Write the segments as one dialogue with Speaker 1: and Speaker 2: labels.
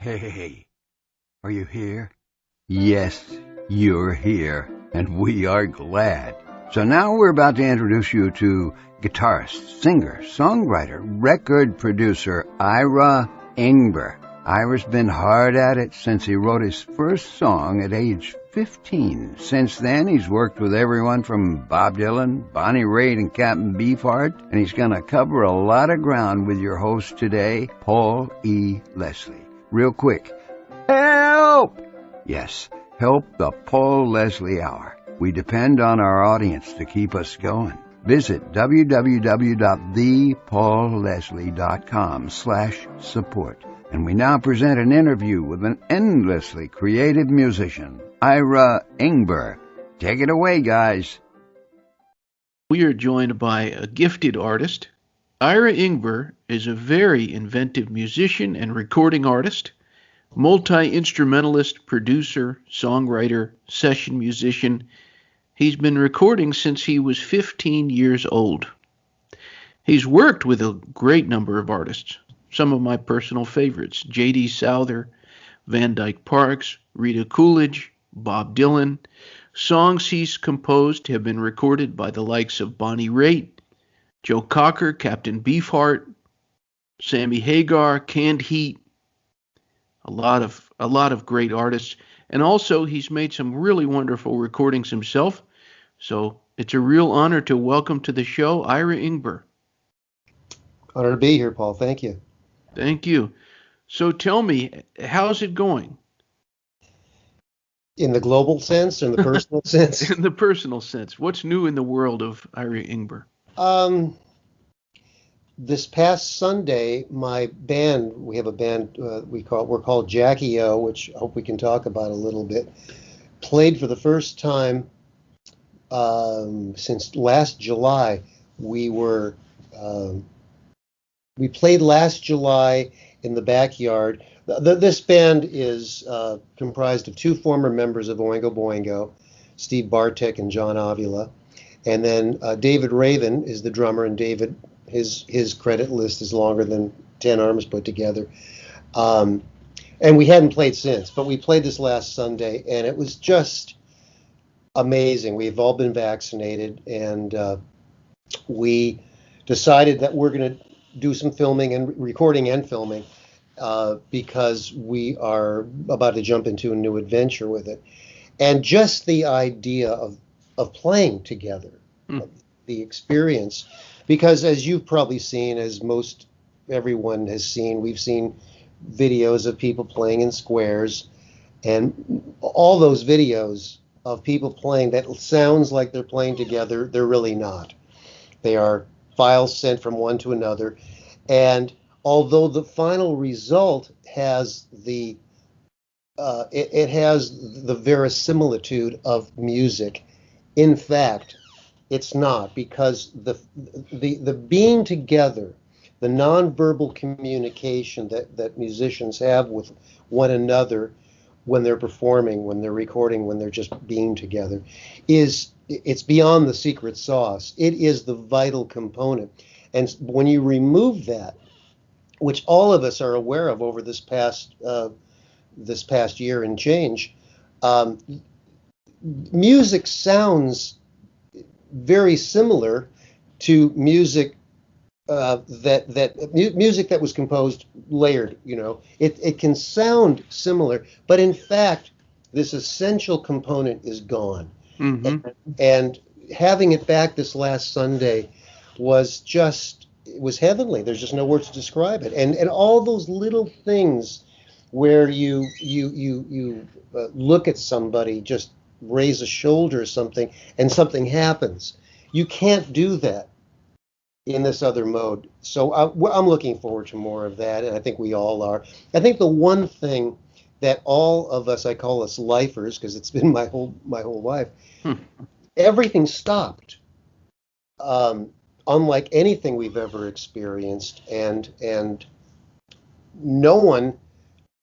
Speaker 1: Hey, are you here? Yes, you're here, and we are glad. So now we're about to introduce you to guitarist, singer, songwriter, record producer Ira Ingber. Ira's been hard at it since he wrote his first song at age 15. Since then, he's worked with everyone from Bob Dylan, Bonnie Raitt and Captain Beefheart, and he's going to cover a lot of ground with your host today, Paul E. Leslie. Real quick, help! Yes, help the Paul Leslie Hour. We depend on our audience to keep us going. Visit www.thepaulleslie.com/support. And we now present an interview with an endlessly creative musician, Ira Ingber. Take it away, guys.
Speaker 2: We are joined by a gifted artist. Ira Ingber is a very inventive musician and recording artist, multi-instrumentalist, producer, songwriter, session musician. He's been recording since he was 15 years old. He's worked with a great number of artists. Some of my personal favorites: J.D. Souther, Dyke Parks, Rita Coolidge, Bob Dylan. Songs he's composed have been recorded by the likes of Bonnie Raitt, Joe Cocker, Captain Beefheart, Sammy Hagar, Canned Heat, a lot of great artists. And also he's made some really wonderful recordings himself. So it's a real honor to welcome to the show Ira Ingber.
Speaker 3: Honor to be here, Paul. Thank you.
Speaker 2: Thank you. So tell me, how's it going?
Speaker 3: In the global sense or in the personal sense?
Speaker 2: In the personal sense. What's new in the world of Ira Ingber?
Speaker 3: This past Sunday, my band, we have a band we're called Jackie O, which I hope we can talk about a little bit, played for the first time since last July. We played last July in the backyard. This band is comprised of two former members of Oingo Boingo, Steve Bartek and John Avila. And then David Raven is the drummer, and David, his credit list is longer than 10 arms put together. And we hadn't played since, but we played this last Sunday, and it was just amazing. We've all been vaccinated, and we decided that we're going to do some filming and recording and filming because we are about to jump into a new adventure with it. And just the idea of playing together, the experience, because as you've probably seen, as most everyone has seen, we've seen videos of people playing in squares, and all those videos of people playing that sounds like they're playing together, they're really not. They are files sent from one to another, and although the final result has the it has the verisimilitude of music, in fact, it's not, because the being together, the nonverbal communication that musicians have with one another when they're performing, when they're recording, when they're just being together, it's beyond the secret sauce. It is the vital component. And when you remove that, which all of us are aware of over this past year and change, music sounds very similar to music music that was composed layered. It can sound similar, but in fact, this essential component is gone. Mm-hmm. And having it back this last Sunday was heavenly. There's just no words to describe it. And all those little things where you look at somebody, just raise a shoulder or something, and something happens. You can't do that in this other mode. So I'm looking forward to more of that, and I think we all are. I think the one thing that all of us, I call us lifers, because it's been my whole life, everything stopped. Unlike anything we've ever experienced, and no one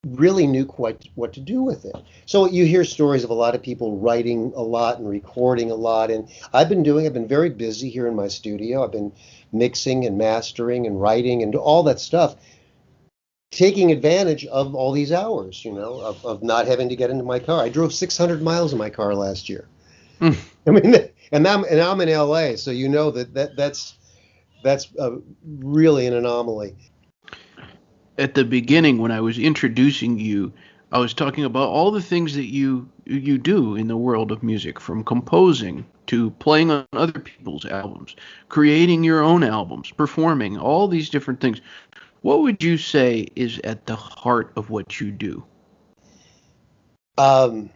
Speaker 3: really knew quite what to do with it. So you hear stories of a lot of people writing a lot and recording a lot, and I've been very busy here in my studio. I've been mixing and mastering and writing and all that stuff. taking advantage of all these hours, of not having to get into my car. I drove 600 miles in my car last year.
Speaker 2: Hmm.
Speaker 3: I mean, and I'm in LA, so that's really an anomaly.
Speaker 2: At the beginning, when I was introducing you, I was talking about all the things that you do in the world of music, from composing to playing on other people's albums, creating your own albums, performing, all these different things. What would you say is at the heart of what you do?
Speaker 3: Um,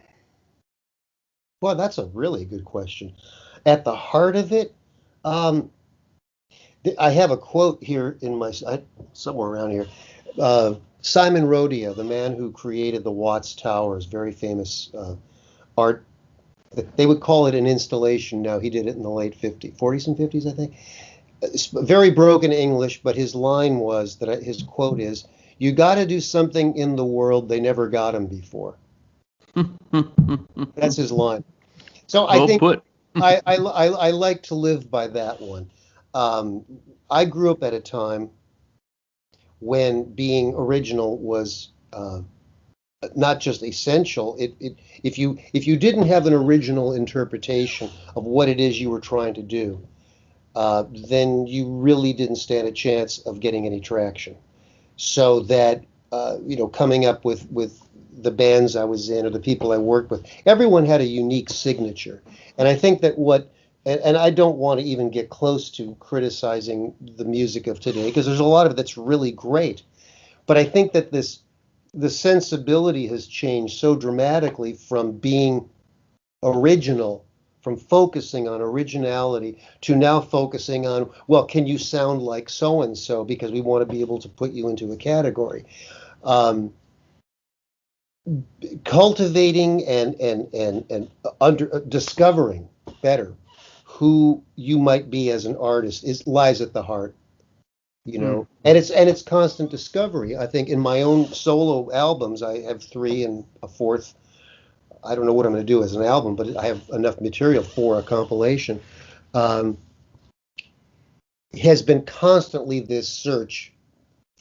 Speaker 3: well, that's a really good question. At the heart of it, um, I have a quote here somewhere around here. Simon Rodia, the man who created the Watts Towers, very famous art. They would call it an installation now. He did it in the late 40s and 50s, I think. It's very broken English, but his line was his quote is, "You got to do something in the world they never got him before." That's his line. So I
Speaker 2: Well
Speaker 3: think
Speaker 2: put.
Speaker 3: I like to live by that one. Um, I grew up at a time when being original was not just essential. If you didn't have an original interpretation of what it is you were trying to do, then you really didn't stand a chance of getting any traction. So that coming up with the bands I was in or the people I worked with, everyone had a unique signature, and I think that and I don't want to even get close to criticizing the music of today because there's a lot of it that's really great, but I think that the sensibility has changed so dramatically from being original, from focusing on originality to now focusing on, well, can you sound like so and so, because we want to be able to put you into a category. Um, Cultivating and under discovering better who you might be as an artist lies at the heart,
Speaker 2: Mm.
Speaker 3: and it's constant discovery. I think in my own solo albums, I have three and a fourth. I don't know what I'm going to do as an album, but I have enough material for a compilation. Um, has been constantly this search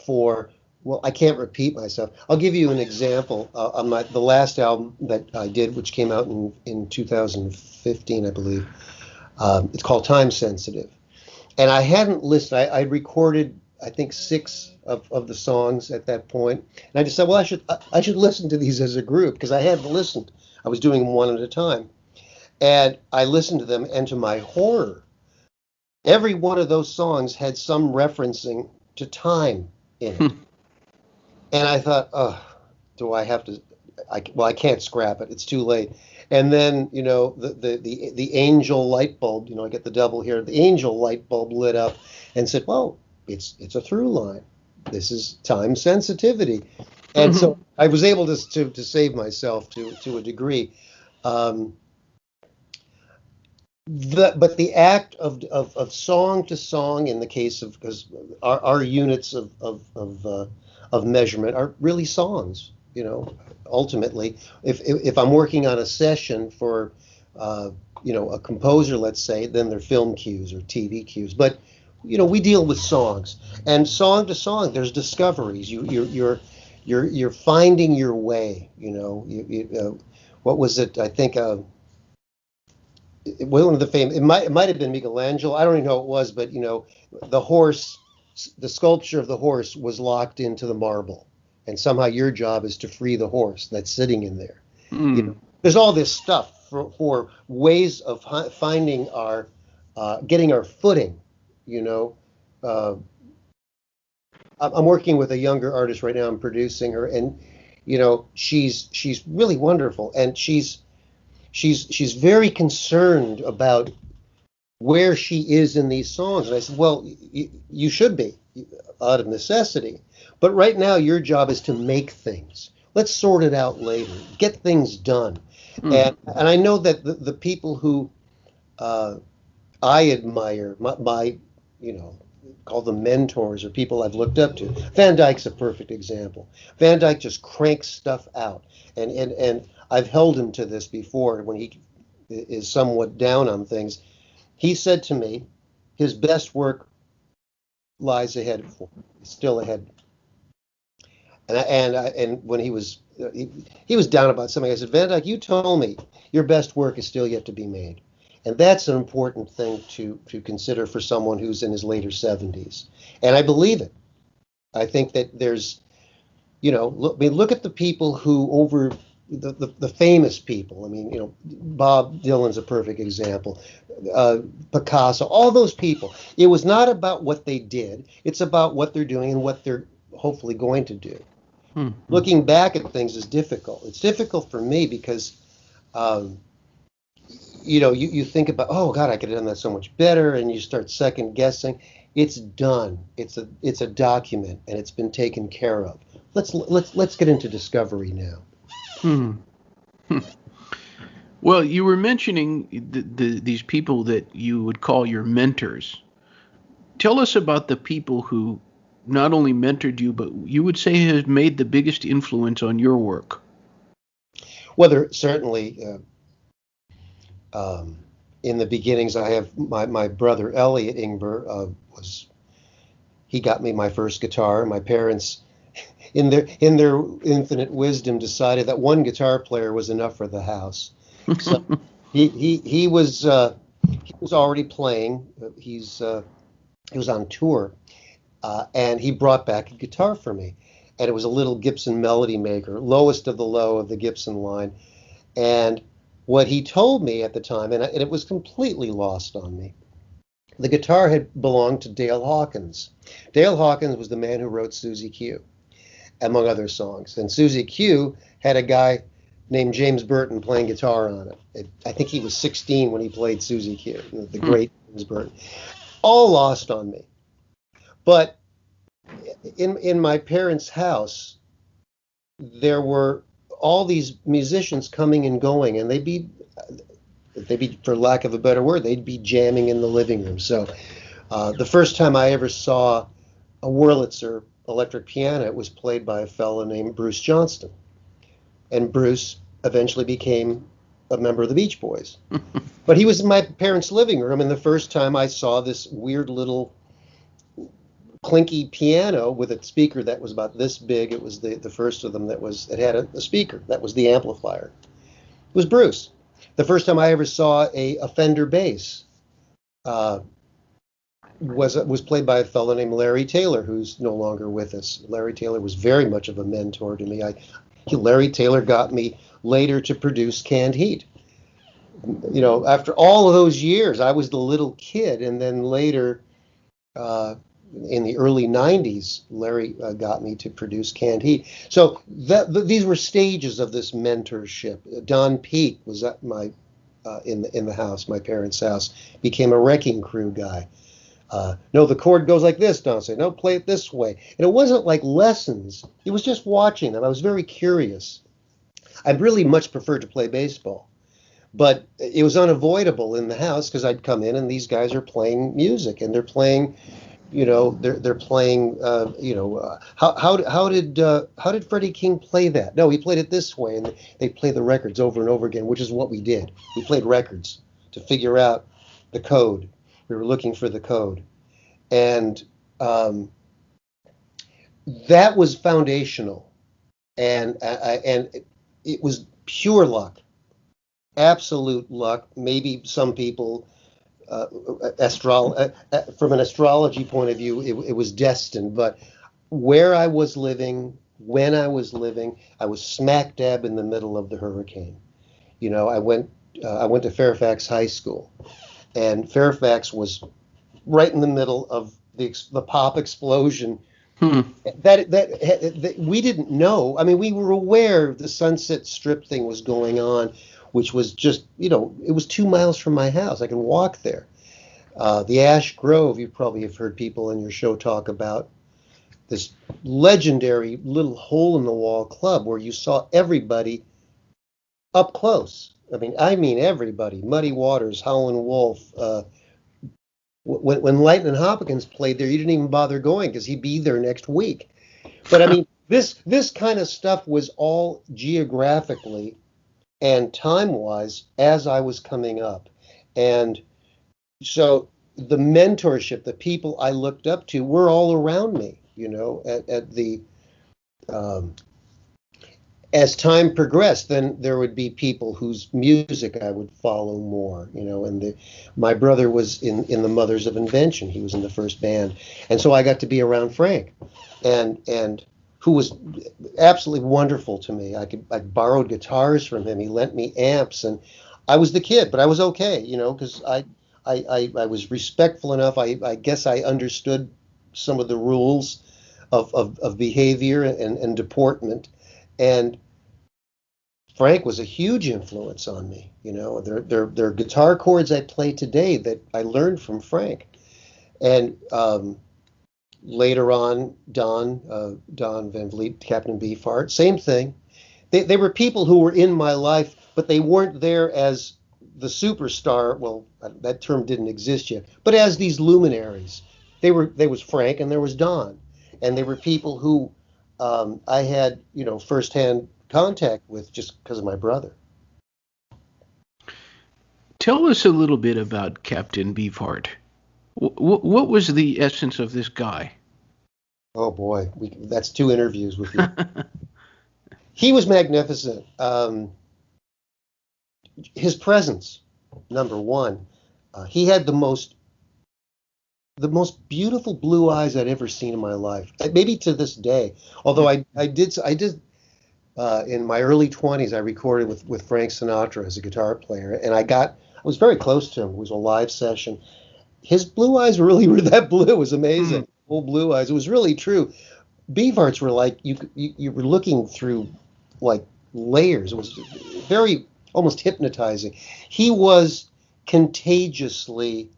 Speaker 3: for, well, I can't repeat myself. I'll give you an example. On the last album that I did, which came out in 2015, I believe, it's called Time Sensitive. And I hadn't listened. I recorded, I think, six of the songs at that point. And I just said, well, I should listen to these as a group because I hadn't listened. I was doing them one at a time. And I listened to them, and to my horror, every one of those songs had some referencing to time in it. And I thought, oh, do I have to? Well, I can't scrap it. It's too late. And then, the angel light bulb. I get the double here. The angel light bulb lit up, and said, "Well, it's a through line. This is time sensitivity." And so I was able to save myself to a degree. Um, but the act of song to song, in the case of, because our units of measurement are really songs, ultimately. If I'm working on a session for a composer, let's say, then they're film cues or TV cues. But we deal with songs, and song to song there's discoveries. You're finding your way. What was it? I think one of the famous, it might have been Michelangelo. I don't even know who it was, but the horse, the sculpture of the horse was locked into the marble, and somehow your job is to free the horse that's sitting in there.
Speaker 2: Mm.
Speaker 3: There's all this stuff for ways of finding getting our footing. Uh, I'm working with a younger artist right now. I'm producing her, and she's really wonderful, and she's very concerned about where she is in these songs. And I said, well, you should be, out of necessity. But right now, your job is to make things. Let's sort it out later. Get things done. And I know that the people who I admire, my call them mentors or people I've looked up to. Van Dyke's a perfect example. Van Dyke just cranks stuff out, and I've held him to this before when he is somewhat down on things. He said to me, his best work lies ahead, still ahead. And when he was down about something, I said, Van Dyke, you told me your best work is still yet to be made. And that's an important thing to consider for someone who's in his later 70s. And I believe it. I think that there's, look at the people who over the famous people. I mean, Bob Dylan's a perfect example. Picasso, all those people. It was not about what they did. It's about what they're doing and what they're hopefully going to do. Looking back at things is difficult. It's difficult for me because, you think about, oh God, I could have done that so much better, and you start second guessing. It's done. It's a document, and it's been taken care of. Let's get into discovery now.
Speaker 2: Well, you were mentioning these people that you would call your mentors. Tell us about the people who not only mentored you, but you would say has made the biggest influence on your work.
Speaker 3: Well, there certainly, in the beginnings, I have my brother Ira Ingber he got me my first guitar. My parents, in their infinite wisdom, decided that one guitar player was enough for the house. So he was already playing. He was on tour, and he brought back a guitar for me, and it was a little Gibson Melody Maker, lowest of the low of the Gibson line. And what he told me at the time, and it was completely lost on me, the guitar had belonged to Dale Hawkins. Dale Hawkins was the man who wrote Susie Q, among other songs. And Susie Q had a guy named James Burton playing guitar on it. I think he was 16 when he played Susie Q, the great James Burton. All lost on me. But in my parents' house, there were all these musicians coming and going, and they'd be, for lack of a better word, they'd be jamming in the living room. So the first time I ever saw a Wurlitzer electric piano, it was played by a fellow named Bruce Johnston. And Bruce eventually became a member of the Beach Boys. But he was in my parents' living room, and the first time I saw this weird little clinky piano with a speaker that was about this big, it was the first of them it had a speaker, that was the amplifier. It was Bruce. The first time I ever saw a Fender bass was played by a fellow named Larry Taylor, who's no longer with us. Larry Taylor was very much of a mentor to me. Larry Taylor got me later to produce Canned Heat. After all of those years, I was the little kid, and then later, in the early 90s, Larry got me to produce Canned Heat. So these were stages of this mentorship. Don Peake was at in the house, my parents' house, became a Wrecking Crew guy. No, the chord goes like this, Don said. No, play it this way. And it wasn't like lessons. It was just watching them. I was very curious. I really much preferred to play baseball. But it was unavoidable in the house because I'd come in and these guys are playing music and they're playing, they're playing, how did Freddie King play that? No, he played it this way, and they play the records over and over again, which is what we did. We played records to figure out the code. We were looking for the code, and that was foundational, and it was pure luck, absolute luck. Maybe some people. From an astrology point of view, it was destined. But where I was living, when I was living, I was smack dab in the middle of the hurricane. I went to Fairfax High School, and Fairfax was right in the middle of the pop explosion. That we didn't know. I mean, we were aware the Sunset Strip thing was going on, which was just, it was 2 miles from my house. I can walk there. The Ash Grove, you probably have heard people in your show talk about this legendary little hole-in-the-wall club where you saw everybody up close. I mean everybody. Muddy Waters, Howlin' Wolf. When Raitt and Hopkins played there, you didn't even bother going because he'd be there next week. But I mean, this kind of stuff was all geographically and time-wise as I was coming up. And so the mentorship, the people I looked up to were all around me, um, as time progressed, then there would be people whose music I would follow more, and my brother was in the Mothers of Invention. He was in the first band. And so I got to be around Frank, and who was absolutely wonderful to me. I borrowed guitars from him. He lent me amps, and I was the kid, but I was okay, because I was respectful enough. I guess I understood some of the rules of behavior and deportment. And Frank was a huge influence on me. There are guitar chords I play today that I learned from Frank. And later on, Don Van Vliet, Captain Beefheart, same thing. They were people who were in my life, but they weren't there as the superstar. Well, that term didn't exist yet, but as these luminaries. There was Frank and there was Don, and they were people who I had, firsthand contact with just because of my brother.
Speaker 2: Tell us a little bit about Captain Beefheart. What was the essence of this guy?
Speaker 3: Oh boy, that's 2 interviews with you. He was magnificent. His presence, number one. He had the most beautiful blue eyes I'd ever seen in my life. Maybe to this day. Although I did in my early 20s, I recorded with Frank Sinatra as a guitar player, and I was very close to him. It was a live session. His blue eyes really were that blue. It was amazing. Full blue eyes. It was really true. Beefheart's were like you were looking through like layers. It was very almost hypnotizing. He was contagiously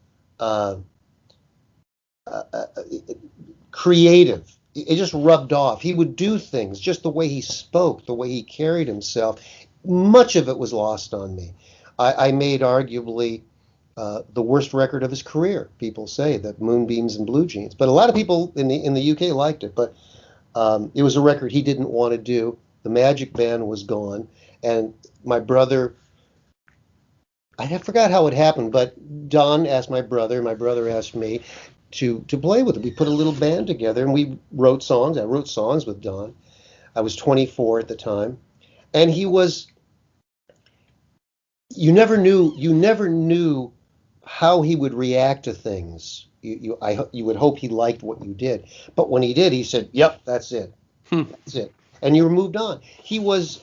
Speaker 3: creative. It just rubbed off. He would do things, just the way he spoke, the way he carried himself. Much of it was lost on me. I made arguably the worst record of his career. People say that Moonbeams and Blue Jeans, but a lot of people in the UK liked it. But it was a record he didn't want to do. The Magic Band was gone, and my brother. I forgot how it happened, but Don asked my brother asked me to play with it. We put a little band together and we wrote songs. I wrote songs with Don. I was 24 at the time, and he was. You never knew how he would react to things. You would hope he liked what you did, but when he did, he said, "Yep, that's it, that's it," and you were moved on. He was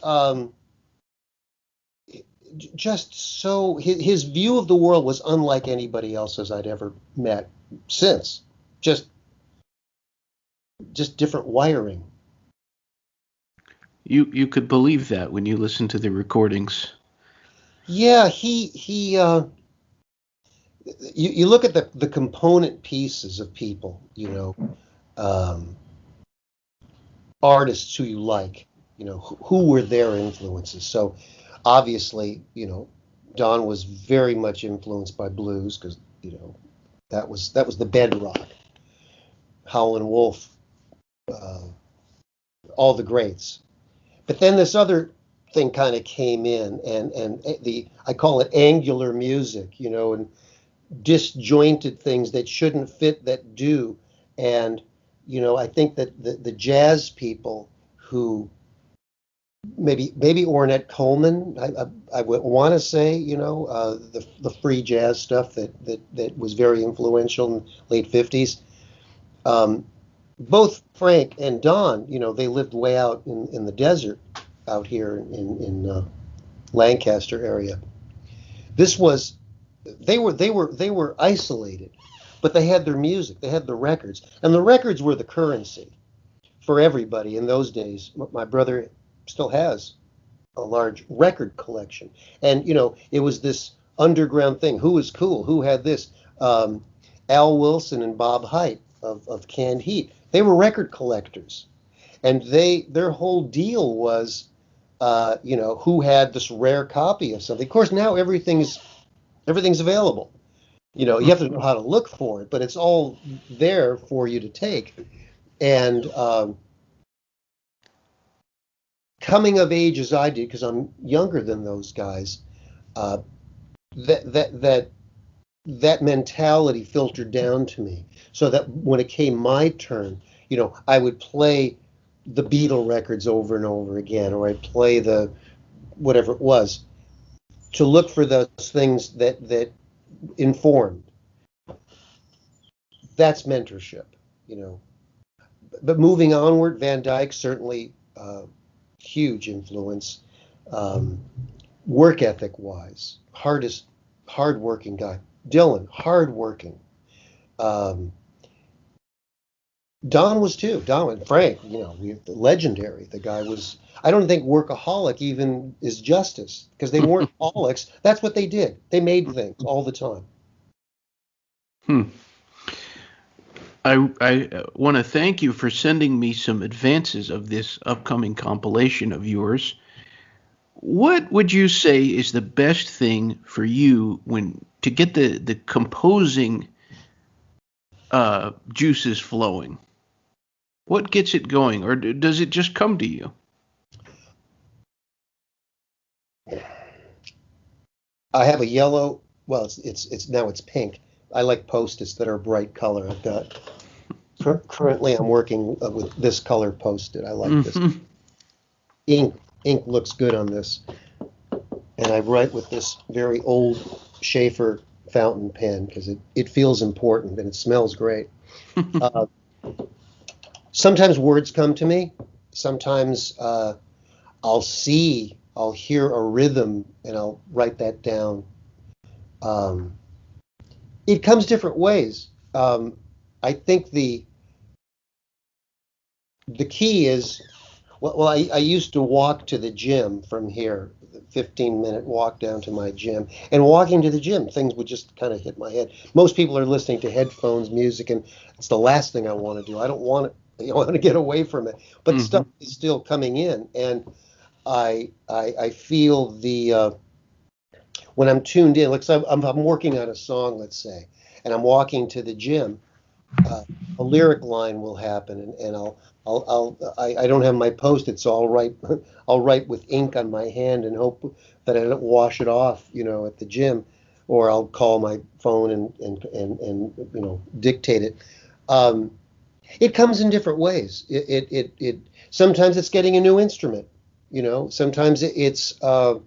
Speaker 3: just so his view of the world was unlike anybody else's I'd ever met since. Just different wiring.
Speaker 2: You could believe that when you listen to the recordings.
Speaker 3: Yeah, you look at the component pieces of people, artists who you like, who were their influences. So obviously, Don was very much influenced by blues because, that was the bedrock. Howlin' Wolf, all the greats. But then this other thing kind of came in, and I call it angular music, and disjointed things that shouldn't fit that do. And I think that the jazz people who maybe Ornette Coleman, I would want to say, the free jazz stuff that was very influential in the late 50s. Both Frank and Don, they lived way out in the desert out here in Lancaster area. They were isolated, but they had their music, they had the records, and the records were the currency for everybody in those days. My brother still has a large record collection, and it was this underground thing. Who was cool? Who had this? Al Wilson and Bob Haidt of Canned Heat. They were record collectors, and their whole deal was, who had this rare copy of something. Of course, now everything's available. You have to know how to look for it, but it's all there for you to take. And coming of age as I did, because I'm younger than those guys, that mentality filtered down to me, so that when it came my turn, I would play the Beatle records over and over again, or I'd play the whatever it was, to look for those things that informed. That's mentorship, you know. But moving onward, Van Dyke certainly huge influence, um, work ethic wise, hardworking guy. Dylan, hardworking. Um, Don was too. Don and Frank, you know, legendary. The guy was. I don't think workaholic even is justice because they weren't holics. That's what they did. They made things all the time.
Speaker 2: Hmm. I want to thank you for sending me some advances of this upcoming compilation of yours. What would you say is the best thing for you when to get the composing juices flowing? What gets it going, or does it just come to you?
Speaker 3: I have a yellow. Well, it's now it's pink. I like Post-its that are bright color. I've got currently I'm working with this color Post-it. I like this.
Speaker 2: Hmm.
Speaker 3: Ink looks good on this, and I write with this very old Schaefer fountain pen because it feels important and it smells great. Uh, Sometimes words come to me. Sometimes I'll hear a rhythm and I'll write that down. Um, it comes different ways. I think the key is, I used to walk to the gym from here, 15-minute walk down to my gym. And walking to the gym, things would just kind of hit my head. Most people are listening to headphones, music, and it's the last thing I want to do. I don't want it. I want to get away from it. But
Speaker 2: Hmm.
Speaker 3: stuff is still coming in, and I feel when I'm tuned in. Like so I'm working on a song, let's say, and I'm walking to the gym. A lyric line will happen, and I don't have my post-it, so I'll write with ink on my hand and hope that I don't wash it off, you know, at the gym, or I'll call my phone and you know dictate it. Um, it comes in different ways. It sometimes it's getting a new instrument, you know. Sometimes um,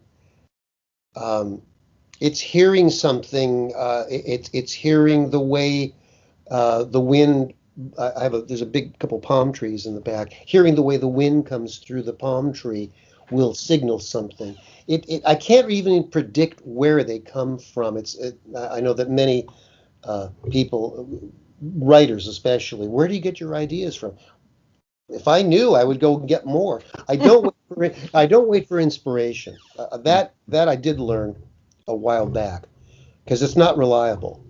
Speaker 3: it's hearing something. It's hearing the way the wind. There's a big couple palm trees in the back. Hearing the way the wind comes through the palm tree will signal something. I can't even predict where they come from. I know that many people, writers especially, where do you get your ideas from? If I knew, I would go get more. I don't wait for inspiration. That I did learn a while back because it's not reliable.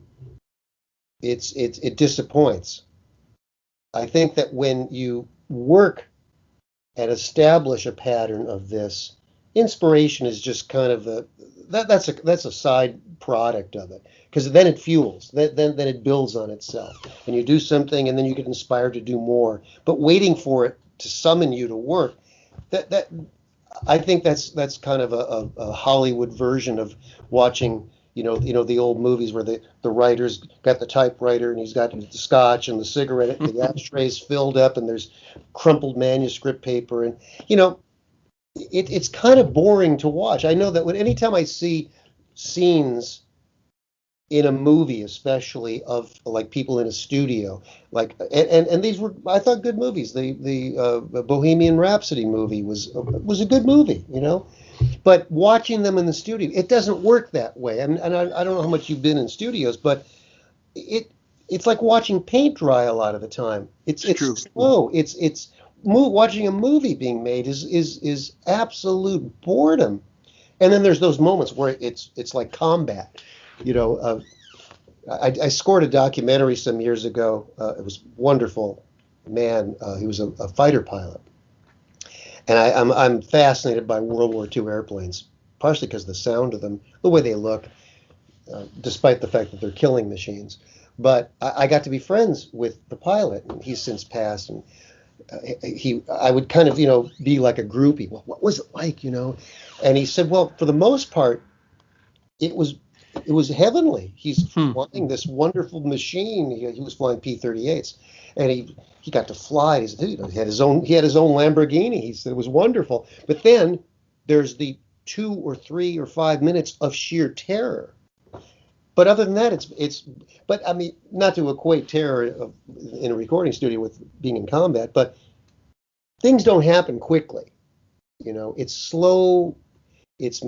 Speaker 3: It disappoints. I think that when you work and establish a pattern of this, inspiration is just kind of that's a side product of it because then it fuels, then it builds on itself, and you do something and then you get inspired to do more. But waiting for it to summon you to work, that I think that's kind of a Hollywood version of watching, the old movies where the writer's got the typewriter and he's got the scotch and the cigarette, the ashtray's filled up and there's crumpled manuscript paper and you know it's kind of boring to watch. I know that anytime I see scenes in a movie, especially of like people in a studio, like and these were I thought good movies. The Bohemian Rhapsody movie was a good movie, you know. But watching them in the studio, it doesn't work that way. And I don't know how much you've been in studios, but it it's like watching paint dry a lot of the time.
Speaker 2: It's true.
Speaker 3: It's slow. Watching a movie being made is absolute boredom. And then there's those moments where it's like combat. You know, I scored a documentary some years ago. It was wonderful. Man, he was a fighter pilot, and I'm fascinated by World War II airplanes, partially because of the sound of them, the way they look, despite the fact that they're killing machines. But I got to be friends with the pilot, and he's since passed. And I would kind of be like a groupie. Well, what was it like? And he said, well, for the most part, it was it was heavenly. He's flying this wonderful machine. He was flying P-38s, and he got to fly. He had his own Lamborghini. He said it was wonderful. But then there's the 2 or 3 or 5 minutes of sheer terror. But other than that, but I mean, not to equate terror in a recording studio with being in combat, but things don't happen quickly. It's slow. It's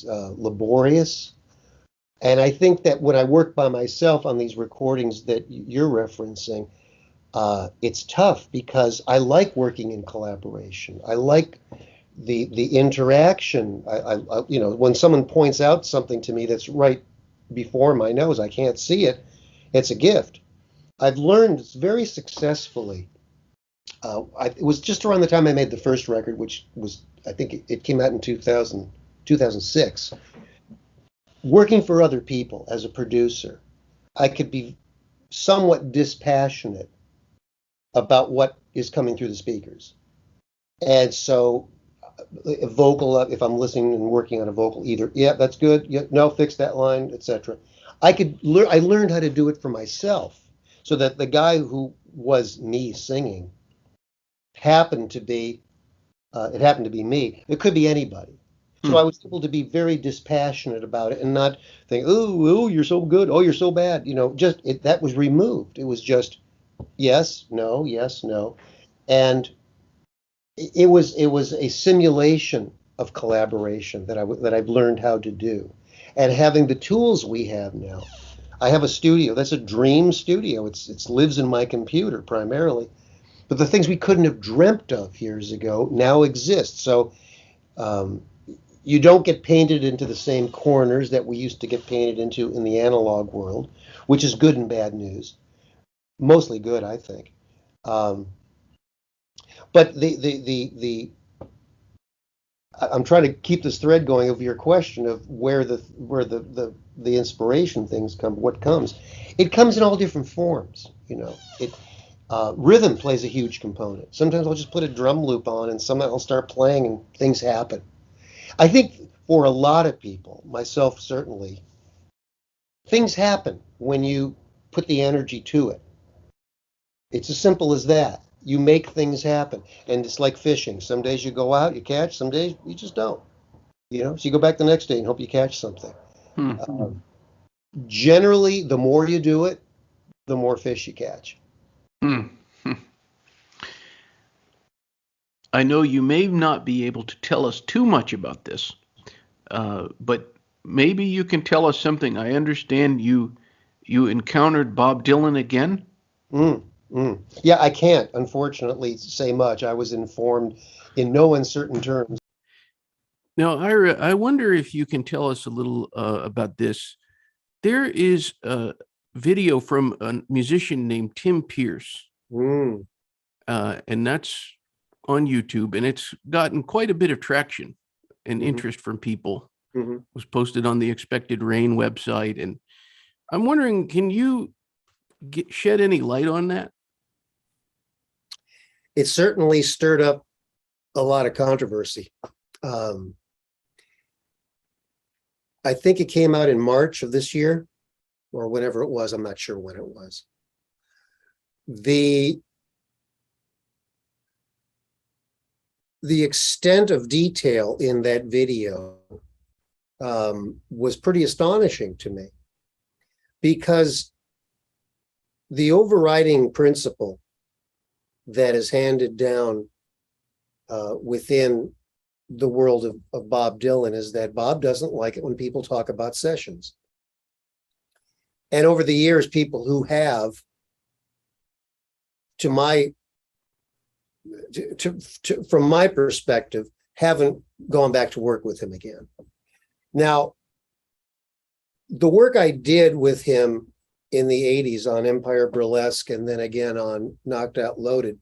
Speaker 3: laborious. And I think that when I work by myself on these recordings that you're referencing, it's tough because I like working in collaboration. I like the interaction. When someone points out something to me that's right before my nose, I can't see it. It's a gift. I've learned very successfully. It was just around the time I made the first record, which was, I think it came out in 2006. Working for other people as a producer, I could be somewhat dispassionate about what is coming through the speakers. And so a vocal, if I'm listening and working on a vocal, either, yeah, that's good, yeah, no, fix that line, etc. I learned how to do it for myself, so that the guy who was me singing happened to be me. It could be anybody. So I was able to be very dispassionate about it and not think, oh, you're so good, oh, you're so bad. That was removed. It was just yes, no. And it was a simulation of collaboration that I've learned how to do. And having the tools we have now. I have a studio. That's a dream studio. It lives in my computer primarily. But the things we couldn't have dreamt of years ago now exist. So you don't get painted into the same corners that we used to get painted into in the analog world, which is good and bad news. Mostly good, I think. But I'm trying to keep this thread going of your question of where the inspiration things come. What comes? It comes in all different forms. Rhythm plays a huge component. Sometimes I'll just put a drum loop on, and sometimes I'll start playing, and things happen. I think for a lot of people, myself certainly, things happen when you put the energy to it. It's as simple as that. You make things happen. And it's like fishing. Some days you go out, you catch. Some days you just don't. So you go back the next day and hope you catch something. Generally, the more you do it, the more fish you catch.
Speaker 2: I know you may not be able to tell us too much about this, but maybe you can tell us something. I understand you encountered Bob Dylan again?
Speaker 3: Yeah, I can't, unfortunately, say much. I was informed in no uncertain terms.
Speaker 2: Now, Ira, I wonder if you can tell us a little about this. There is a video from a musician named Tim Pierce, and that's on YouTube, and it's gotten quite a bit of traction and interest from people. It was posted on the Expected Rain website, and I'm wondering, can you shed any light on that?
Speaker 3: It certainly stirred up a lot of controversy. I think it came out in March of this year, or whenever it was. I'm not sure when it was. The extent of detail in that video was pretty astonishing to me, because the overriding principle that is handed down within the world of Bob Dylan is that Bob doesn't like it when people talk about sessions. And over the years, people who have, from my perspective, haven't gone back to work with him again. Now, the work I did with him in the 80s on Empire Burlesque, and then again on Knocked Out Loaded,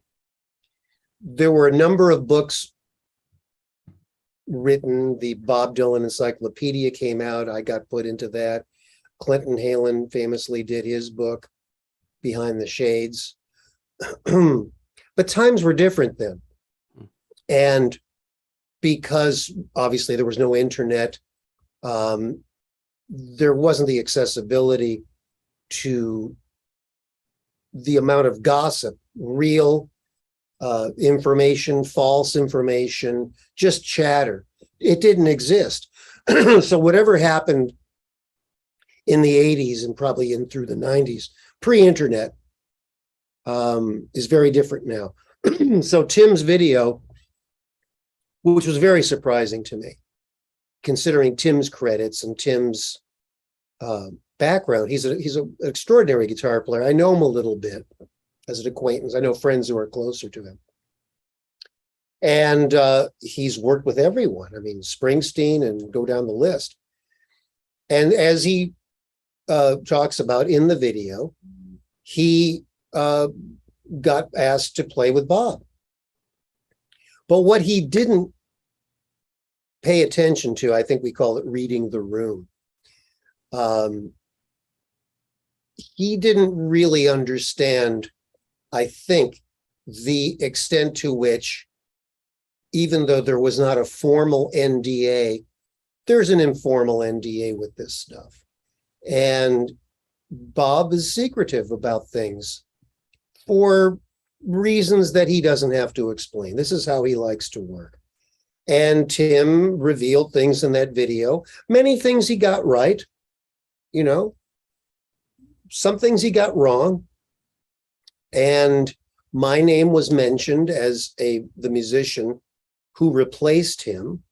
Speaker 3: there were a number of books written. The Bob Dylan Encyclopedia came out. I got put into that. Clinton Halen famously did his book, Behind the Shades. But times were different then. And because obviously there was no internet, there wasn't the accessibility to the amount of gossip, real information, false information, just chatter. It didn't exist. So whatever happened in the 80s and probably in through the 90s, pre-internet, is very different now. So Tim's video, which was very surprising to me, considering Tim's credits and Tim's background. He's an extraordinary guitar player. I know him a little bit as an acquaintance. I know friends who are closer to him. And he's worked with everyone. I mean, Springsteen, and go down the list. And as he talks about in the video, he got asked to play with Bob. But what he didn't pay attention to, I think we call it reading the room. He didn't really understand, I think, the extent to which, even though there was not a formal NDA, there's an informal NDA with this stuff. And Bob is secretive about things for reasons that he doesn't have to explain. This is how he likes to work. And Tim revealed things in that video, many things he got right, you know, some things he got wrong. And my name was mentioned as the musician who replaced him.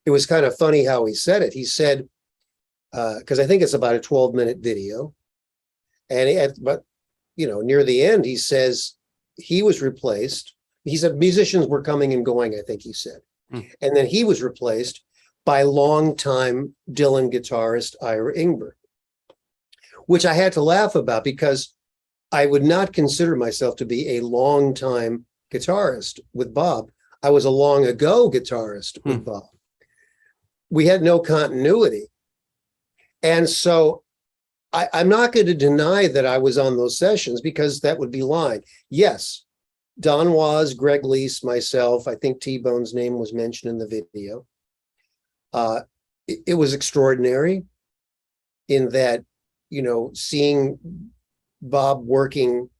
Speaker 3: It was kind of funny how he said it. He said, because I think it's about a 12-minute video. And but, you know, near the end, he says he was replaced. He said musicians were coming and going, I think he said. And then he was replaced by longtime Dylan guitarist Ira Ingber, which I had to laugh about because I would not consider myself to be a longtime guitarist with Bob. I was a long ago guitarist with Bob. We had no continuity. And so I'm not going to deny that I was on those sessions because that would be lying. Yes, Don Was, Greg Lease, myself, I think T-Bone's name was mentioned in the video. It was extraordinary in that, you know, seeing Bob working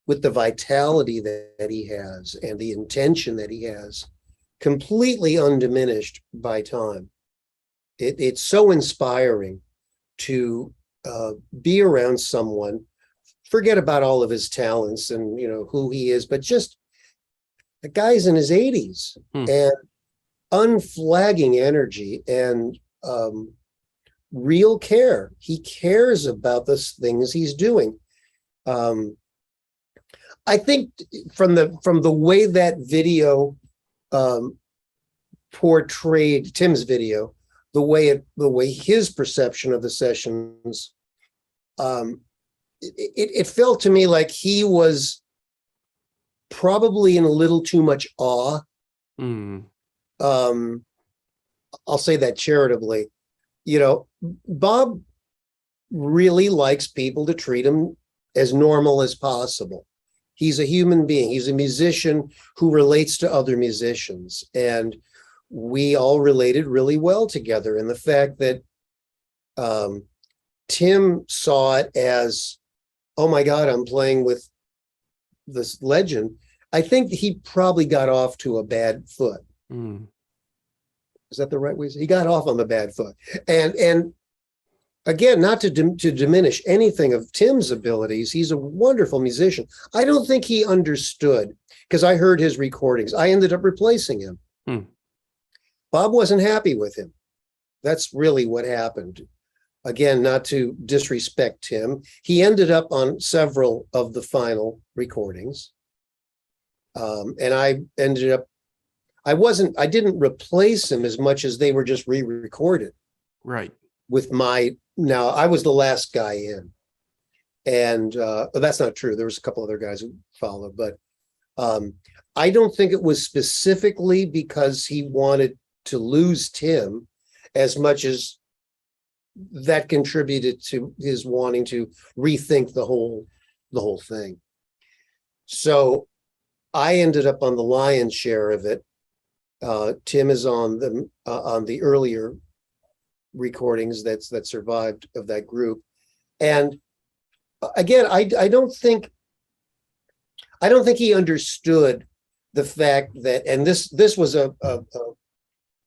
Speaker 3: with the vitality that he has and the intention that he has, completely undiminished by time. It's so inspiring to be around someone, forget about all of his talents and, you know, who he is, but just the guy's in his 80s and unflagging energy and real care. He cares about the things he's doing. I think from the way that video portrayed Tim's video, the way his perception of the sessions, it felt to me like he was probably in a little too much awe. I'll say that charitably. You know, Bob really likes people to treat him as normal as possible. He's a human being. He's a musician who relates to other musicians. And we all related really well together. And the fact that Tim saw it as, oh my God, I'm playing with this legend. I think he probably got off to a bad foot. Is that the right way? He got off on the bad foot. And again, not to diminish anything of Tim's abilities. He's a wonderful musician. I don't think he understood, because I heard his recordings. I ended up replacing him. Bob wasn't happy with him. That's really what happened. Again, not to disrespect Tim. He ended up on several of the final recordings. And I ended up, I didn't replace him as much as they were just re-recorded.
Speaker 2: Right.
Speaker 3: With now I was the last guy in. And that's not true. There was a couple other guys who followed, but I don't think it was specifically because he wanted to lose Tim as much as that contributed to his wanting to rethink the whole thing. So I ended up on the lion's share of it. Tim is on the earlier recordings that survived of that group. And again, I don't think he understood the fact that, and this was a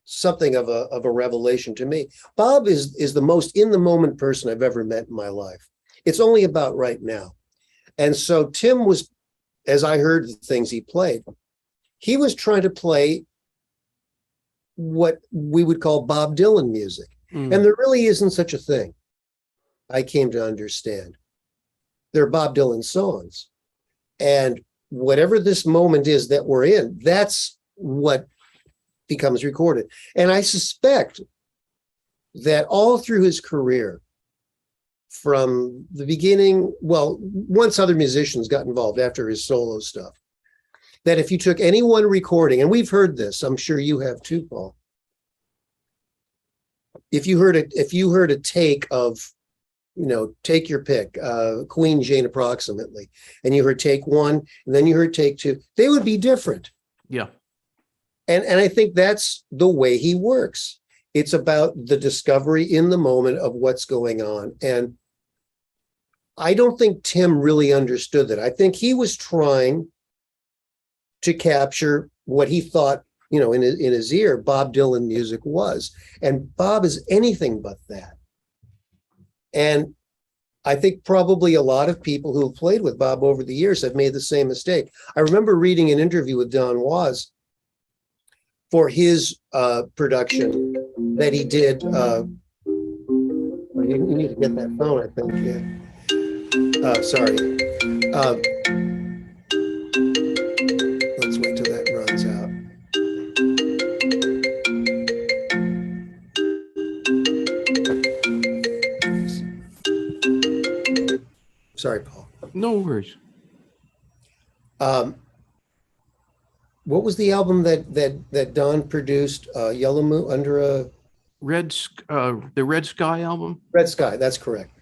Speaker 3: something of a revelation to me. Bob is the most in the moment person I've ever met in my life. It's only about right now. And so Tim was, as I heard the things he played, he was trying to play what we would call Bob Dylan music. And there really isn't such a thing, I came to understand. They're Bob Dylan songs. And whatever this moment is that we're in, that's what becomes recorded. And I suspect that all through his career, from the beginning, well, once other musicians got involved after his solo stuff, that if you took any one recording, and we've heard this, I'm sure you have too, Paul. If you heard a take of, take your pick, Queen Jane approximately, and you heard take one, and then you heard take two, they would be different.
Speaker 2: Yeah.
Speaker 3: And I think that's the way he works. It's about the discovery in the moment of what's going on. And I don't think Tim really understood that. I think he was trying to capture what he thought, in his ear, Bob Dylan music was. And Bob is anything but that. And I think probably a lot of people who have played with Bob over the years have made the same mistake. I remember reading an interview with Don Was for his production that he did. You need to get that phone, I think. Yeah. Sorry. Let's wait till that runs out. Sorry, Paul.
Speaker 2: No worries.
Speaker 3: What was the album that Don produced? Yellow Moon under a
Speaker 2: the Red Sky album?
Speaker 3: Red Sky, that's correct.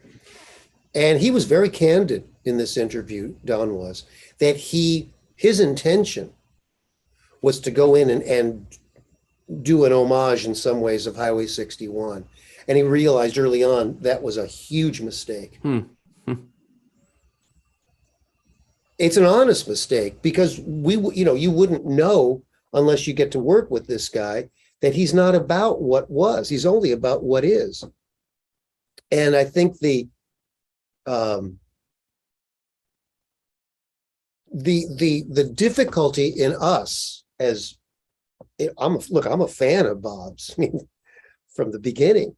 Speaker 3: And he was very candid in this interview, Don was, that his intention was to go in and do an homage in some ways of Highway 61. And he realized early on that was a huge mistake. It's an honest mistake because you wouldn't know unless you get to work with this guy that he's not about what was. He's only about what is. And I think the difficulty in us I'm a fan of Bob's, from the beginning,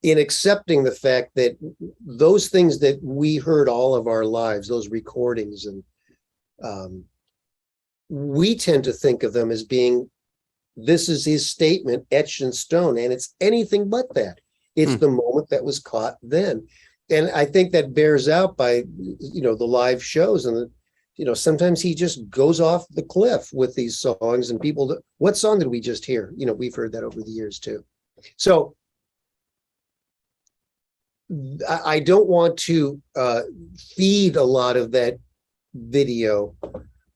Speaker 3: in accepting the fact that those things that we heard all of our lives, those recordings, and we tend to think of them as being, this is his statement etched in stone, and it's anything but that. It's the moment that was caught then. And I think that bears out by, the live shows, and sometimes he just goes off the cliff with these songs, and people, what song did we just hear? We've heard that over the years too. So I don't want to feed a lot of that video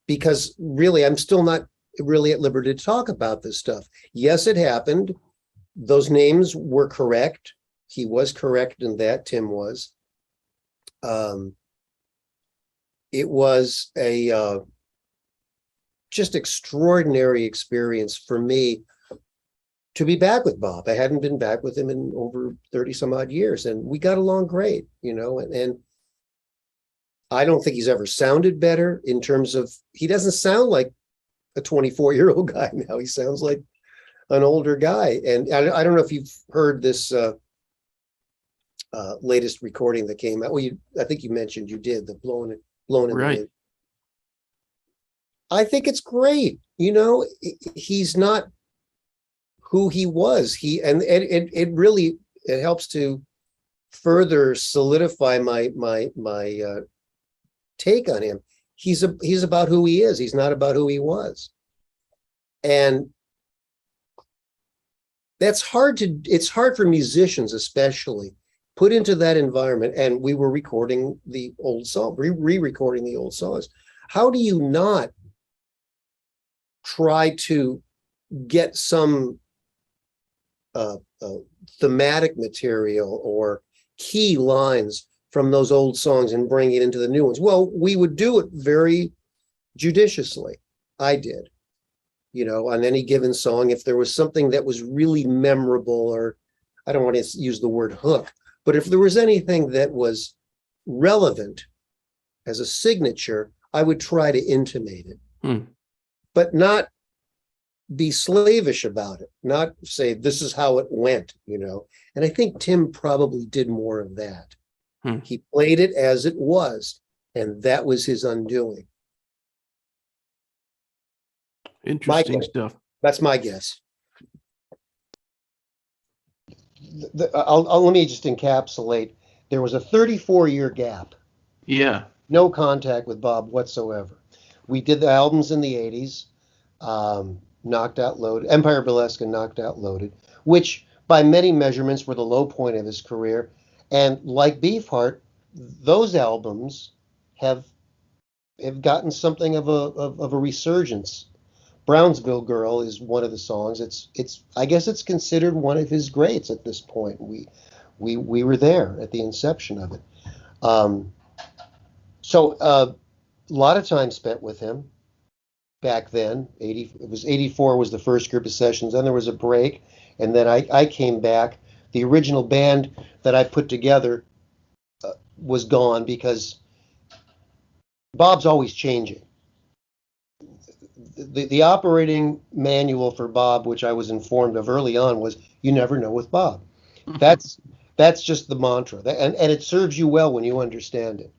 Speaker 3: because really, I'm still not really at liberty to talk about this stuff. Yes, it happened. Those names were correct. He was correct in that, Tim was. It was a just extraordinary experience for me to be back with Bob. I hadn't been back with him in over 30 some odd years, and we got along great, and I don't think he's ever sounded better in terms of, he doesn't sound like a 24-year-old guy now. He sounds like an older guy. And I don't know if you've heard this latest recording that came out. Well, I think you mentioned you did, the Blown in the Wind. I think it's great. He's not who he was. It really helps to further solidify my take on him. He's about who he is. He's not about who he was. And it's hard for musicians, especially, put into that environment. And we were recording the old song, re-recording the old songs. How do you not try to get some thematic material or key lines from those old songs and bring it into the new ones. Well, we would do it very judiciously. I did, on any given song. If there was something that was really memorable, or I don't want to use the word hook, but if there was anything that was relevant as a signature, I would try to intimate it, but not be slavish about it, not say this is how it went, And I think Tim probably did more of that. He played it as it was, and that was his undoing.
Speaker 2: Interesting stuff.
Speaker 3: That's my guess. Let me just encapsulate. There was a 34-year gap.
Speaker 2: Yeah.
Speaker 3: No contact with Bob whatsoever. We did the albums in the 80s, Knocked Out Loaded, Empire Burlesque and Knocked Out Loaded, which by many measurements were the low point of his career. And like Beefheart, those albums have gotten something of a resurgence. Brownsville Girl is one of the songs. I guess it's considered one of his greats at this point. We were there at the inception of it. So a lot of time spent with him back then. 84 was the first group of sessions. Then there was a break, and then I came back. The original band that I put together was gone because Bob's always changing. The operating manual for Bob, which I was informed of early on, was you never know with Bob. That's just the mantra, and it serves you well when you understand it.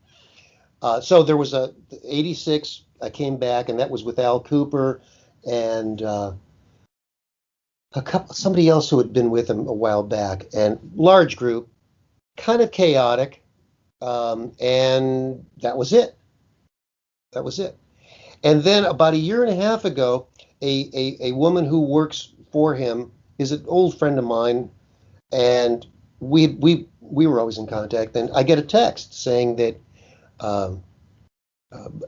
Speaker 3: So there was a 86. I came back, and that was with Al Cooper and somebody else who had been with him a while back, and large group, kind of chaotic, and that was it. That was it. And then about a year and a half ago, a woman who works for him is an old friend of mine, and we were always in contact. And I get a text saying that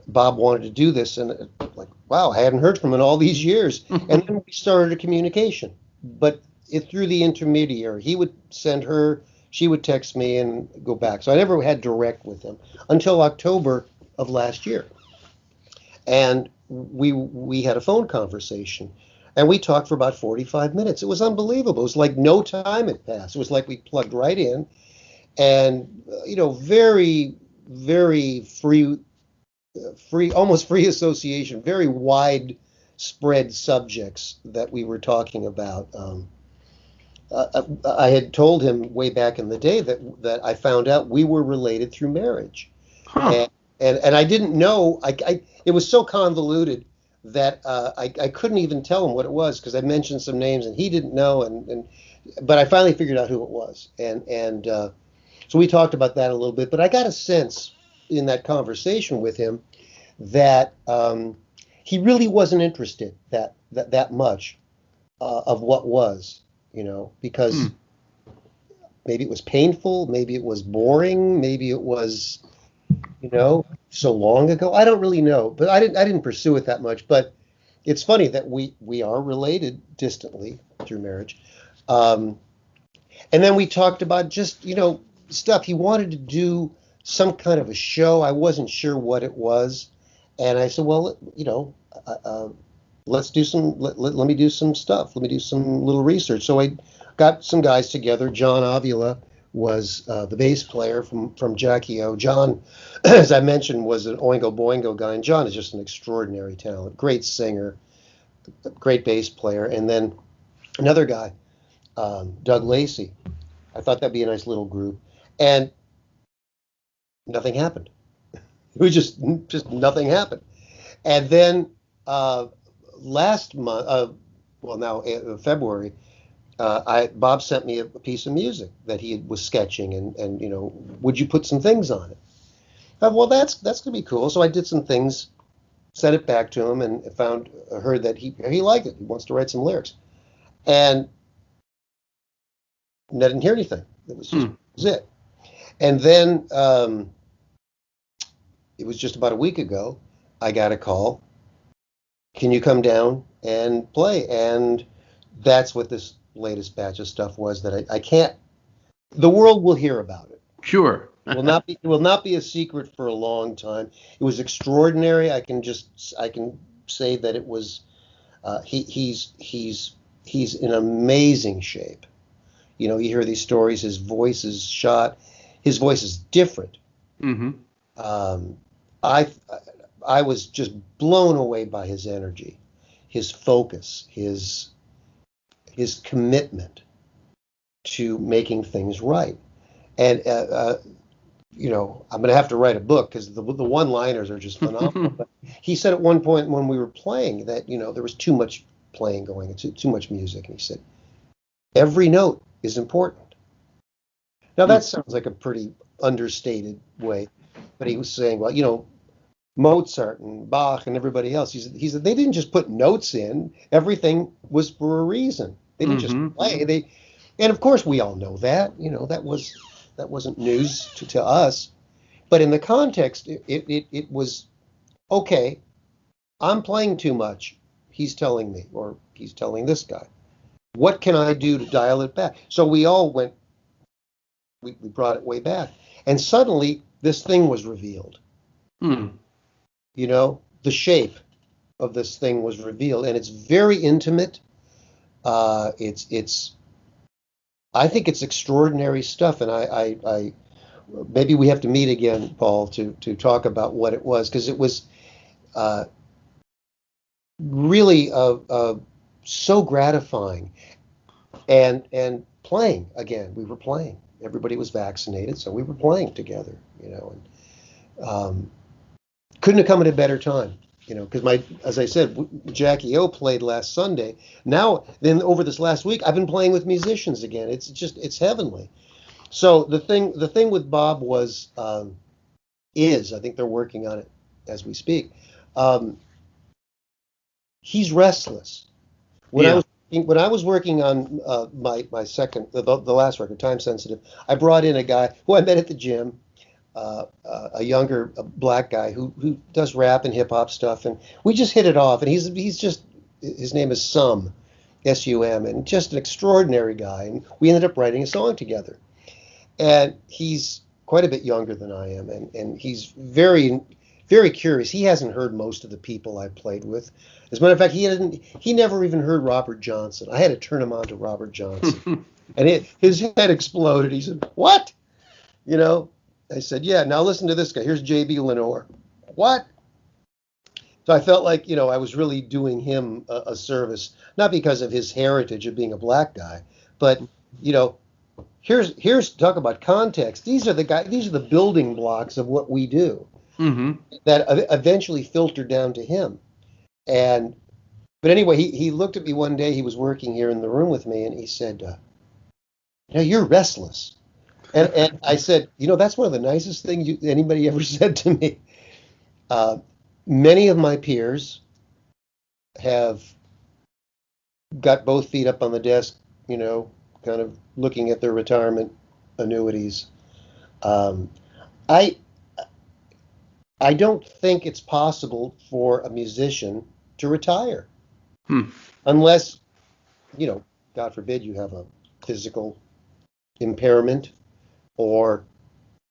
Speaker 3: Bob wanted to do this, and like, wow, I hadn't heard from him in all these years. And then we started a communication, but through the intermediary. He would send her, she would text me, and go back. So I never had direct with him until October of last year. And we had a phone conversation, and we talked for about 45 minutes. It was unbelievable. It was like no time had passed. It was like we plugged right in, and very, very free, almost free association, very widespread subjects that we were talking about. I had told him way back in the day that I found out we were related through marriage.
Speaker 2: Huh.
Speaker 3: And I didn't know. It was so convoluted that I couldn't even tell him what it was, because I mentioned some names and he didn't know. But I finally figured out who it was. And so we talked about that a little bit. But I got a sense in that conversation with him that he really wasn't interested that much of what was, because maybe it was painful, maybe it was boring, maybe it was so long ago. I don't really know, but I didn't pursue it that much. But it's funny that we are related distantly through marriage. And then we talked about just, stuff. He wanted to do some kind of a show. I wasn't sure what it was. And I said, well, let's do let me do some stuff. Let me do some little research. So I got some guys together. John Avila was the bass player from Jackie O. John, as I mentioned, was an Oingo Boingo guy, and John is just an extraordinary talent, great singer, great bass player. And then another guy, Doug Lacey. I thought that'd be a nice little group, and nothing happened. It was just nothing happened. And then last month, February, Bob sent me a piece of music that he was sketching, and would you put some things on it? Well, that's gonna be cool. So I did some things, sent it back to him, and heard that he liked it. He wants to write some lyrics, and I didn't hear anything. It was it. And then it was just about a week ago, I got a call. Can you come down and play? And that's what this latest batch of stuff was that I can't. The world will hear about it.
Speaker 2: Sure.
Speaker 3: It will not be a secret for a long time. It was extraordinary. I can say that it was. He's in amazing shape. You know, you hear these stories. His voice is shot. His voice is different.
Speaker 2: Mm-hmm.
Speaker 3: I was just blown away by his energy, his focus, his commitment to making things right. And you know, I'm going to have to write a book because the one-liners are just phenomenal. But he said at one point when we were playing that, you know, there was too much playing going, too much music, and he said every note is important. Now that sounds like a pretty understated way, but he was saying, well, you know, Mozart and Bach and everybody else, he said they didn't just put notes in. Everything was for a reason. They didn't just play. And of course we all know that. You know, that wasn't news to us. But in the context, it was okay. I'm playing too much. He's telling me, or he's telling this guy. What can I do to dial it back? So we all went. We brought it way back, and suddenly this thing was revealed. You know, the shape of this thing was revealed, and it's very intimate. It's I think it's extraordinary stuff, and I maybe we have to meet again, Paul, to talk about what it was, because it was really so gratifying, and playing again. We were playing. Everybody was vaccinated, so we were playing together. You know, and couldn't have come at a better time. You know, because as I said, Jackie O played last Sunday. Now, then over this last week, I've been playing with musicians again. It's heavenly. So the thing with Bob was I think they're working on it as we speak. He's restless. When I was working on my second, the last record, Time Sensitive, I brought in a guy who I met at the gym. A younger black guy who does rap and hip hop stuff, and we just hit it off. And his name is Sum, S-U-M, and just an extraordinary guy. And we ended up writing a song together. And he's quite a bit younger than I am, and he's very, very curious. He hasn't heard most of the people I played with. As a matter of fact, he never even heard Robert Johnson. I had to turn him on to Robert Johnson, and his head exploded. He said, "What?" You know. I said, yeah, now listen to this guy. Here's J.B. Lenore. What? So I felt like, you know, I was really doing him a service, not because of his heritage of being a black guy, but, you know, here's talk about context. These are the building blocks of what we do that eventually filtered down to him. But anyway, he looked at me one day. He was working here in the room with me, and he said, you're restless. And I said, you know, that's one of the nicest things anybody ever said to me. Many of my peers have got both feet up on the desk, you know, kind of looking at their retirement annuities. I don't think it's possible for a musician to retire unless, you know, God forbid you have a physical impairment, or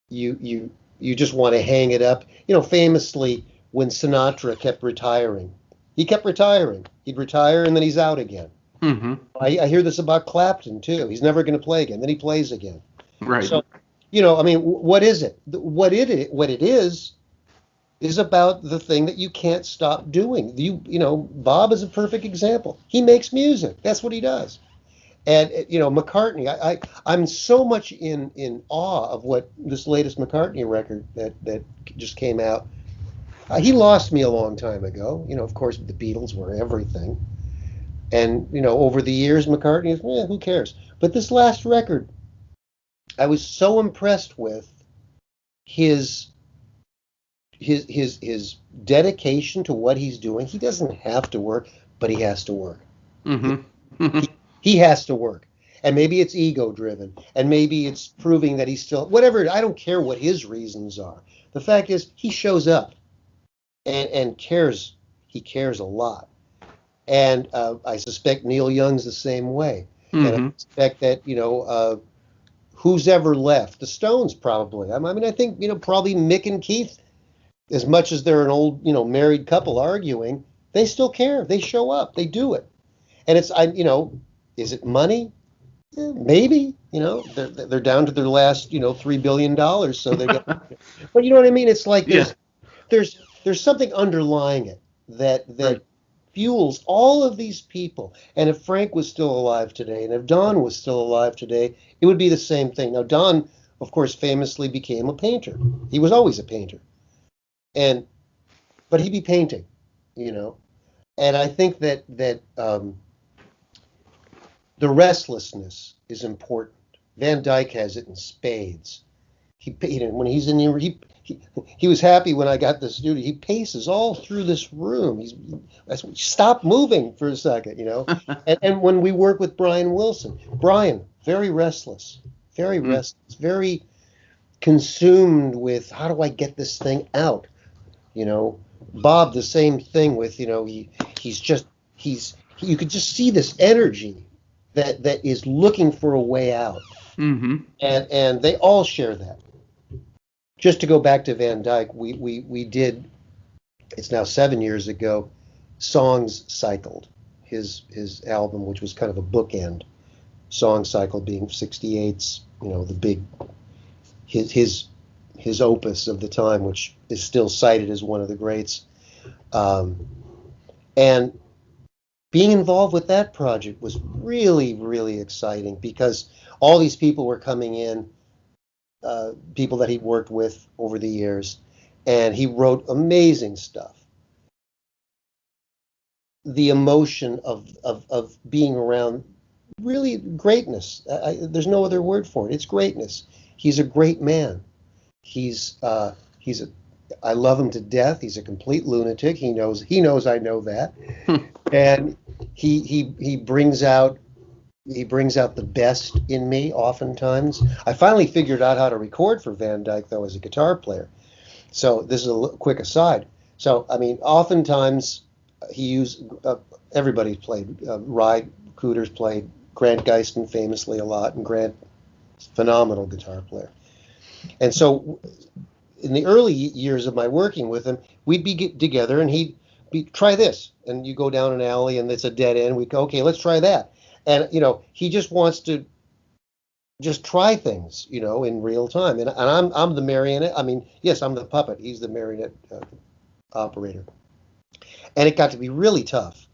Speaker 3: you just want to hang it up. You know, famously, when Sinatra kept retiring, he kept retiring. He'd retire and then he's out again. I hear this about Clapton too. He's never going to play again. Then he plays again.
Speaker 2: Right.
Speaker 3: So, you know, I mean, what is it? What it is about the thing that you can't stop doing. You know, Bob is a perfect example. He makes music. That's what he does. And, you know, McCartney, I'm so much in awe of what this latest McCartney record that just came out. He lost me a long time ago. You know, of course, the Beatles were everything. And, you know, over the years, McCartney, who cares? But this last record, I was so impressed with his dedication to what he's doing. He doesn't have to work, but he has to work. He has to work. And maybe it's ego driven, and maybe it's proving that he's still, whatever. I don't care what his reasons are. The fact is, he shows up and cares. He cares a lot. And I suspect Neil Young's the same way. And I expect that, who's ever left? The Stones, probably. I mean, I think, probably Mick and Keith, as much as they're an old, married couple arguing, they still care. They show up. They do it. And is it money? Maybe, they're down to their last, $3 billion. So they get, but you know what I mean? It's like there's something underlying it that
Speaker 2: Right.
Speaker 3: fuels all of these people. And if Frank was still alive today, and if Don was still alive today, it would be the same thing. Now, Don, of course, famously became a painter. He was always a painter, but he'd be painting, And I think that the restlessness is important. Van Dyke has it in spades. When he's in here, he was happy when I got the studio. He paces all through this room. Stop moving for a second, and when we work with Brian Wilson, Brian, very restless, very consumed with how do I get this thing out, Bob, the same thing with, you could just see this energy that is looking for a way out. And they all share that. Just to go back to Van Dyke, we did, it's now 7 years ago, Songs Cycled, his album, which was kind of a bookend. Song Cycle being 68's, the big, his opus of the time, which is still cited as one of the greats. And being involved with that project was really, really exciting because all these people were coming in, people that he'd worked with over the years, and he wrote amazing stuff. The emotion of being around really greatness. There's no other word for it. It's greatness. He's a great man. I love him to death. He's a complete lunatic. He knows I know that. And he brings out the best in me oftentimes. I finally figured out how to record for Van Dyke, though, as a guitar player. So this is a quick aside. So, I mean, oftentimes he used, everybody's played, Raitt Cooder's played, Grant Geiston famously a lot, and Grant, phenomenal guitar player. And so in the early years of my working with him, we'd be together and he'd try this. And you go down an alley and it's a dead end. We go, okay, let's try that. And, he just wants to just try things, in real time. And I'm the marionette. I mean, yes, I'm the puppet. He's the marionette operator. And it got to be really tough.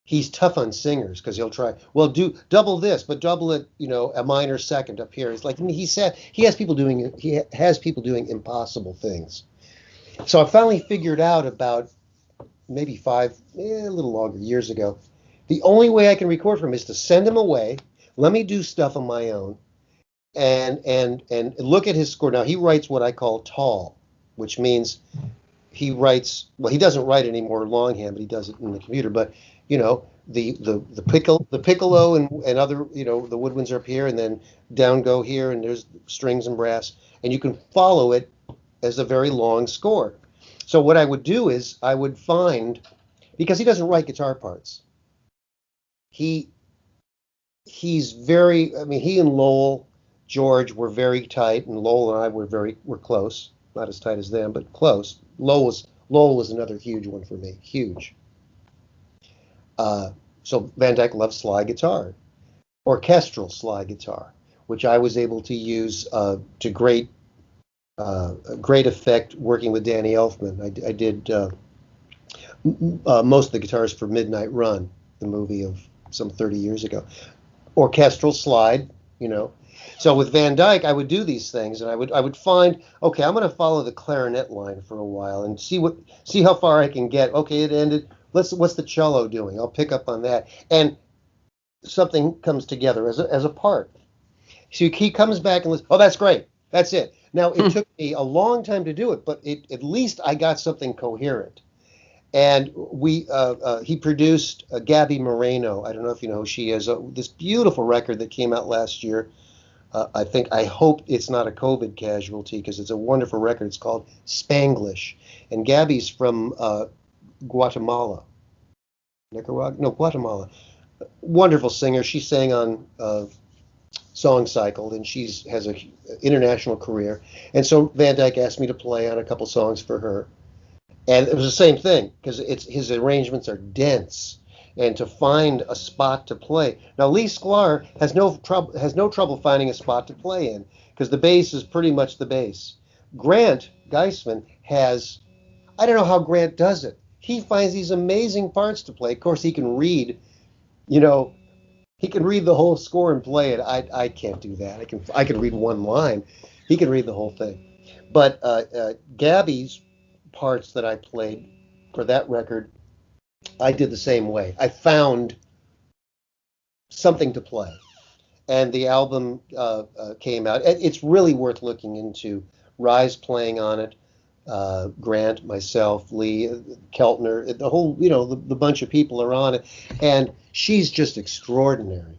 Speaker 3: He's tough on singers because he'll try, well, do double this, but double it, a minor second up here. It's like he said, he has people doing impossible things. So I finally figured out about maybe a little longer, years ago, the only way I can record for him is to send him away, let me do stuff on my own, and look at his score. Now he writes what I call tall, which means he writes, well, he doesn't write anymore longhand, but he does it in the computer. But the piccolo and other, the woodwinds are up here, and then down go here, and there's strings and brass, and you can follow it as a very long score. So what I would do is I would find, because he doesn't write guitar parts, he's very, I mean, he and Lowell George were very tight, and Lowell and I were close, not as tight as them, but close. Lowell was another huge one for me, huge. So Van Dyke loved slide guitar, orchestral slide guitar, which I was able to use to great effect working with Danny Elfman. I did most of the guitars for Midnight Run, the movie of some 30 years ago. Orchestral slide, So with Van Dyke, I would do these things, and I would find, okay, I'm going to follow the clarinet line for a while and see how far I can get. Okay, it ended. What's the cello doing? I'll pick up on that, and something comes together as a part. So he comes back and listens. Oh, that's great. That's it. Now it took me a long time to do it, but at least I got something coherent. And he produced Gabby Moreno. I don't know if you know who she is. This beautiful record that came out last year. I hope it's not a COVID casualty because it's a wonderful record. It's called Spanglish. And Gabby's from Guatemala. Nicaragua? No, Guatemala. Wonderful singer. She sang on Song Cycle, and has a international career. And so Van Dyke asked me to play on a couple songs for her, and it was the same thing because his arrangements are dense, and to find a spot to play. Now Lee Sklar has no trouble finding a spot to play in because the bass is pretty much the bass. Grant Geisman has I don't know how Grant does it. He finds these amazing parts to play. Of course, he can read, you know, he can read the whole score and play it. I can't do that. I can read one line. He can read the whole thing. But Gabby's parts that I played for that record, I did the same way. I found something to play, and the album came out. It's really worth looking into. Rise playing on it, Grant, myself, Lee, Keltner, the whole, the bunch of people are on it, and she's just extraordinary.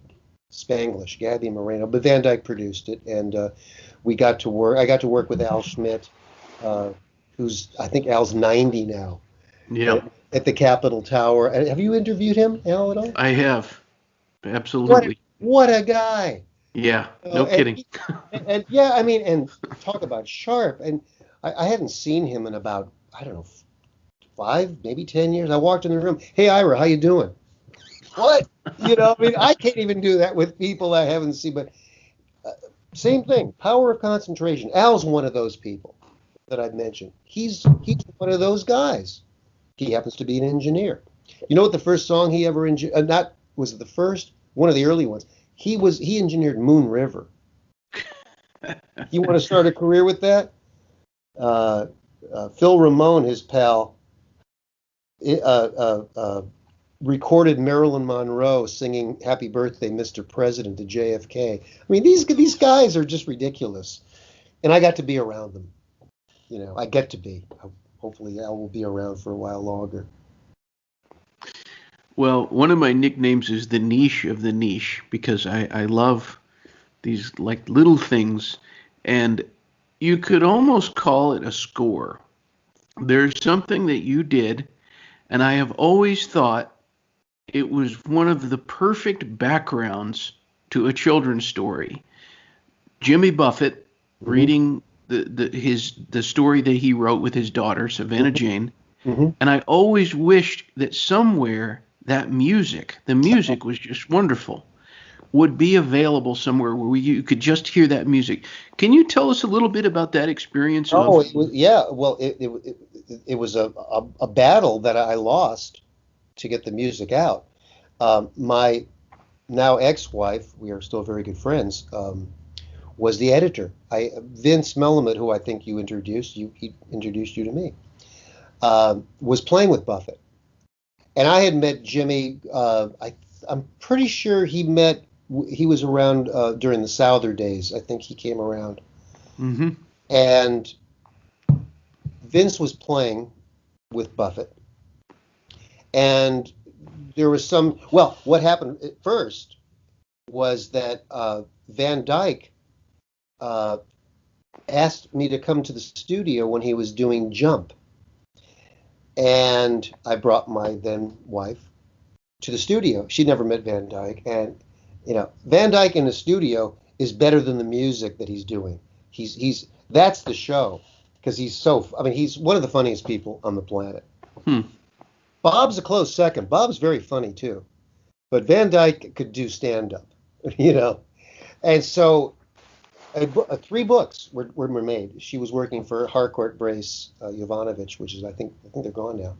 Speaker 3: Spanglish, Gabby Moreno, but Van Dyke produced it, and we got to work. I got to work with Al Schmidt, who's I think Al's 90 now,
Speaker 2: Yeah,
Speaker 3: at the Capitol Tower. Have you interviewed him, Al, at all?
Speaker 2: I have.
Speaker 3: What
Speaker 2: Absolutely.
Speaker 3: what a guy!
Speaker 2: Yeah,
Speaker 3: Uh,
Speaker 2: no
Speaker 3: and,
Speaker 2: kidding.
Speaker 3: and yeah, I mean, and talk about sharp. And I hadn't seen him in about, I don't know, 5, maybe 10 years. I walked in the room. Hey, Ira, how you doing? What? I mean, I can't even do that with people I haven't seen. But uh, same thing, power of concentration. Al's one of those people that I've mentioned. He's one of those guys. He happens to be an engineer. You know what the first song he ever engineered? Not was it the first? One of the early ones. He engineered Moon River. You want to start a career with that? Phil Ramone, his pal, recorded Marilyn Monroe singing "Happy Birthday, Mr. President" to JFK. I mean, these guys are just ridiculous, and I got to be around them. I get to be. Hopefully, Al will be around for a while longer.
Speaker 2: Well, one of my nicknames is the niche of the niche because I love these like little things, and you could almost call it a score. There's something that you did, and I have always thought it was one of the perfect backgrounds to a children's story. Jimmy Buffett
Speaker 3: Hmm.
Speaker 2: reading the story that he wrote with his daughter Savannah Jane,
Speaker 3: Hmm.
Speaker 2: and I always wished that somewhere the music was just wonderful, would be available somewhere where you could just hear that music. Can you tell us a little bit about that experience
Speaker 3: Oh,
Speaker 2: of?
Speaker 3: it was, yeah. Well, it was a battle that I lost to get the music out. My now ex-wife, we are still very good friends, was the editor. Vince Melamed, who I think he introduced you to me, was playing with Buffett, and I had met Jimmy. I'm pretty sure he was around during the Souther days. I think he came around,
Speaker 2: Hmm.
Speaker 3: and Vince was playing with Buffett, and there was some. Well, what happened at first was that Van Dyke uh, asked me to come to the studio when he was doing Jump, and I brought my then wife to the studio. She'd never met Van Dyke, and Van Dyke in the studio is better than the music that he's doing. He's that's the show because he's so. I mean, he's one of the funniest people on the planet.
Speaker 2: Hmm.
Speaker 3: Bob's a close second. Bob's very funny too, but Van Dyke could do stand up, you know. And so 3 books were made. She was working for Harcourt Brace Jovanovic, which is I think they're gone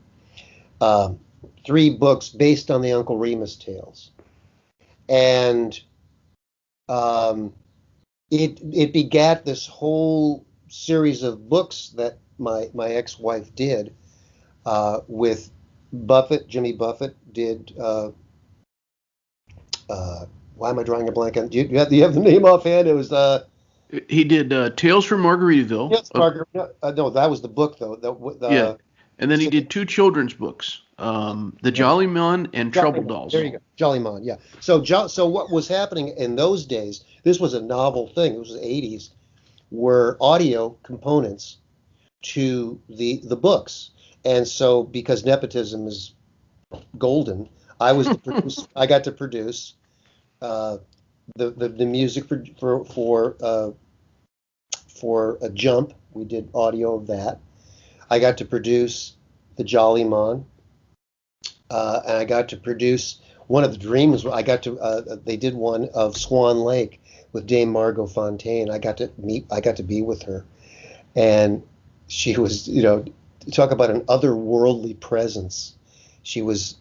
Speaker 3: now. 3 books based on the Uncle Remus tales, and um, it begat this whole series of books that my ex-wife did with Buffett. Jimmy Buffett did. Why am I drawing a blank on? Do you have the name offhand? It was
Speaker 2: He did Tales from Margaritaville.
Speaker 3: yes, Margaret. No, that was the book though.
Speaker 2: Yeah, and then he
Speaker 3: So-
Speaker 2: did 2 children's books, The Jolly Man and Trouble
Speaker 3: Jolly, there
Speaker 2: Dolls.
Speaker 3: you go, Jolly Mon. Yeah. So what was happening in those days? This was a novel thing. It was the '80s. Were audio components to the books, and so because nepotism is golden, I was the producer. I got to produce uh, the music for a Jump. We did audio of that. I got to produce the Jolly Mon, and I got to produce one of the dreams. I got to they did one of Swan Lake with Dame Margot Fontaine. I got to be with her, and she was, talk about an otherworldly presence. She was,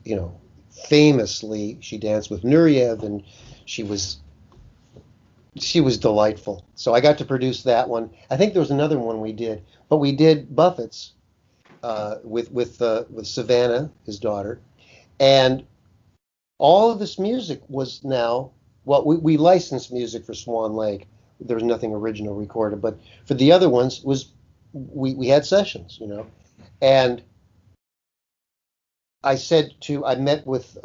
Speaker 3: famously, she danced with Nureyev, and she was delightful. So I got to produce that one. I think there was another one we did, but we did Buffett's with Savannah, his daughter, and all of this music was now, well, we licensed music for Swan Lake. There was nothing original recorded, but for the other ones we had sessions, and I met with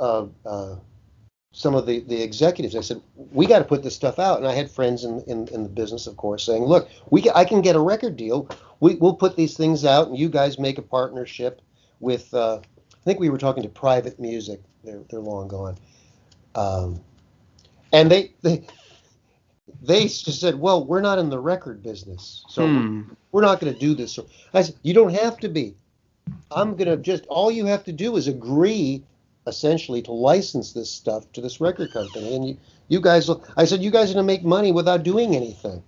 Speaker 3: some of the executives. I said, we got to put this stuff out. And I had friends in the business, of course, saying, look, I can get a record deal. We'll put these things out, and you guys make a partnership with, I think we were talking to Private Music. They're long gone. And they just said, well, we're not in the record business, so we're not going to do this. So I said, you don't have to be. I'm going to all you have to do is agree essentially to license this stuff to this record company. And you guys, I said, you guys are going to make money without doing anything.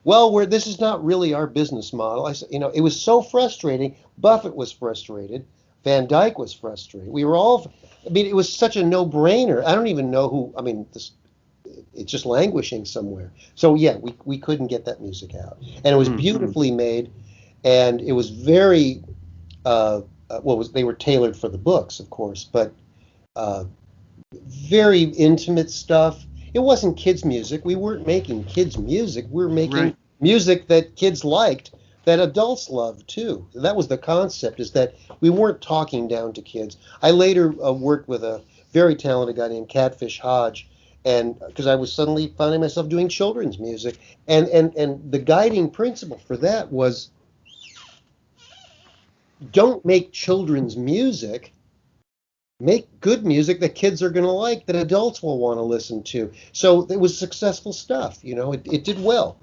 Speaker 3: Well, this is not really our business model. I said, it was so frustrating. Buffett was frustrated. Van Dyke was frustrated. We were all, it was such a no-brainer. I don't even know who, it's just languishing somewhere. So yeah, we couldn't get that music out. And it was beautifully made, and it was very, they were tailored for the books, of course, but very intimate stuff. It wasn't kids' music. We weren't making kids' music. We were making music that kids liked, that adults loved too. That was the concept, is that we weren't talking down to kids. I later worked with a very talented guy named Catfish Hodge, and because I was suddenly finding myself doing children's music, and the guiding principle for that was, don't make children's music. Make good music that kids are going to like, that adults will want to listen to. So it was successful stuff. It did well.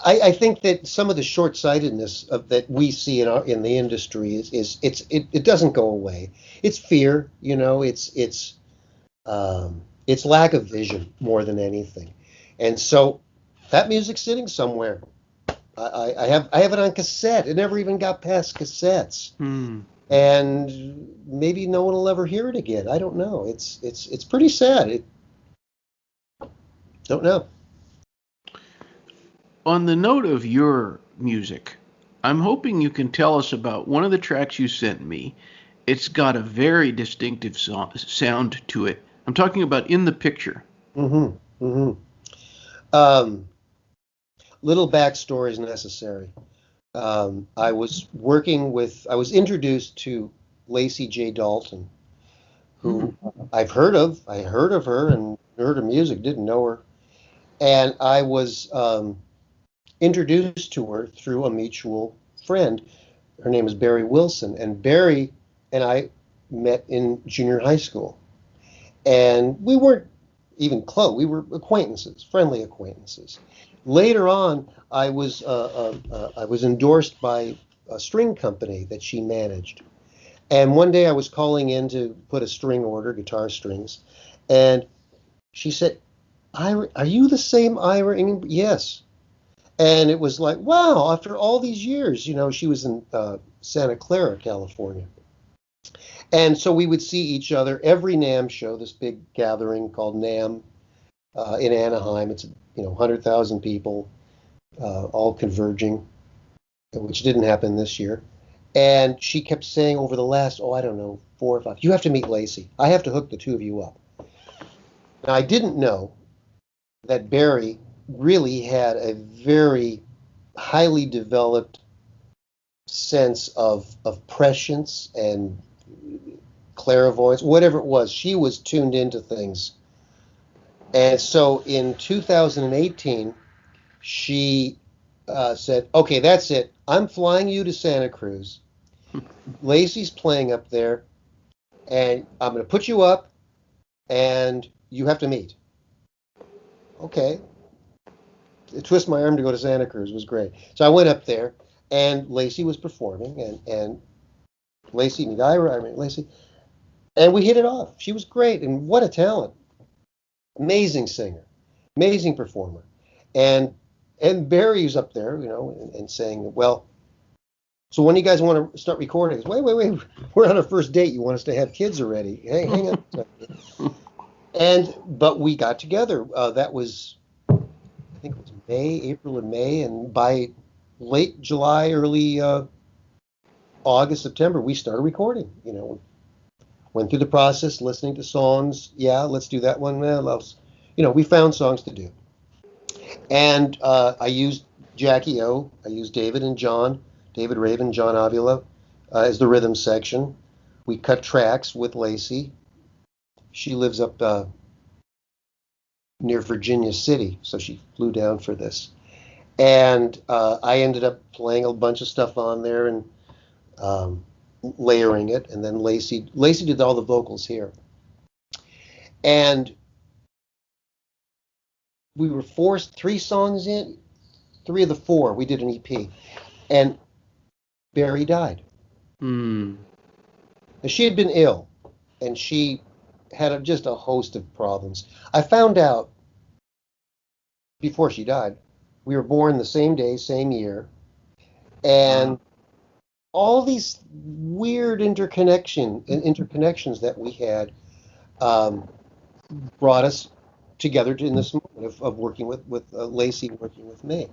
Speaker 3: I think that some of the short-sightedness that we see in the industry it doesn't go away. It's fear. It's lack of vision more than anything. And so that music's sitting somewhere. I have it on cassette. It never even got past cassettes. And maybe no one will ever hear it again. I don't know. It's pretty sad. Don't know.
Speaker 2: On the note of your music, I'm hoping you can tell us about one of the tracks you sent me. It's got a very distinctive sound to it. I'm talking about In the Picture.
Speaker 3: Little backstory is necessary. I was introduced to Lacey J. Dalton, who I heard of her and heard her music, didn't know her. And I was introduced to her through a mutual friend. Her name is Barry Wilson, and Barry and I met in junior high school. And we weren't even close. We were acquaintances, friendly acquaintances. Later on, I was endorsed by a string company that she managed. And one day I was calling in to put a string order, guitar strings, and she said, are you the same Ira Ingber? Yes. And it was like, wow, after all these years, she was in Santa Clara, California. And so we would see each other every NAMM show, this big gathering called NAMM in Anaheim. It's 100,000 people, all converging, which didn't happen this year. And she kept saying over the last, 4 or 5, you have to meet Lacey. I have to hook the two of you up. Now, I didn't know that Barry really had a very highly developed sense of prescience and clairvoyance, whatever it was. She was tuned into things. And so in 2018, she said, okay, that's it. I'm flying you to Santa Cruz. Lacey's playing up there. and I'm going to put you up, and you have to meet. Okay. Twist my arm to go to Santa Cruz was great. So I went up there, and Lacey was performing, and Lacey and Ira, I mean Lacey, and we hit it off. She was great, and what a talent! Amazing singer, amazing performer, and Barry's up there, and saying, "Well, so when do you guys want to start recording?" Goes, wait, we're on our first date. You want us to have kids already? Hey, hang on. But we got together. That was, I think it was April and May, and by late July, early August, September, we started recording. Went through the process, listening to songs. Yeah, let's do that one. We found songs to do. And I used Jackie O. I used David Raven, John Avila, as the rhythm section. We cut tracks with Lacey. She lives up near Virginia City, so she flew down for this. And I ended up playing a bunch of stuff on there and layering it. And then Lacey did all the vocals here. And we were forced 3 songs in, 3 of the 4, we did an EP. And Barry died.
Speaker 2: Mm.
Speaker 3: Now, she had been ill, and she had just a host of problems. I found out before she died. We were born the same day, same year, and all these weird interconnections that we had brought us together in this moment of working with Lacey, working with me,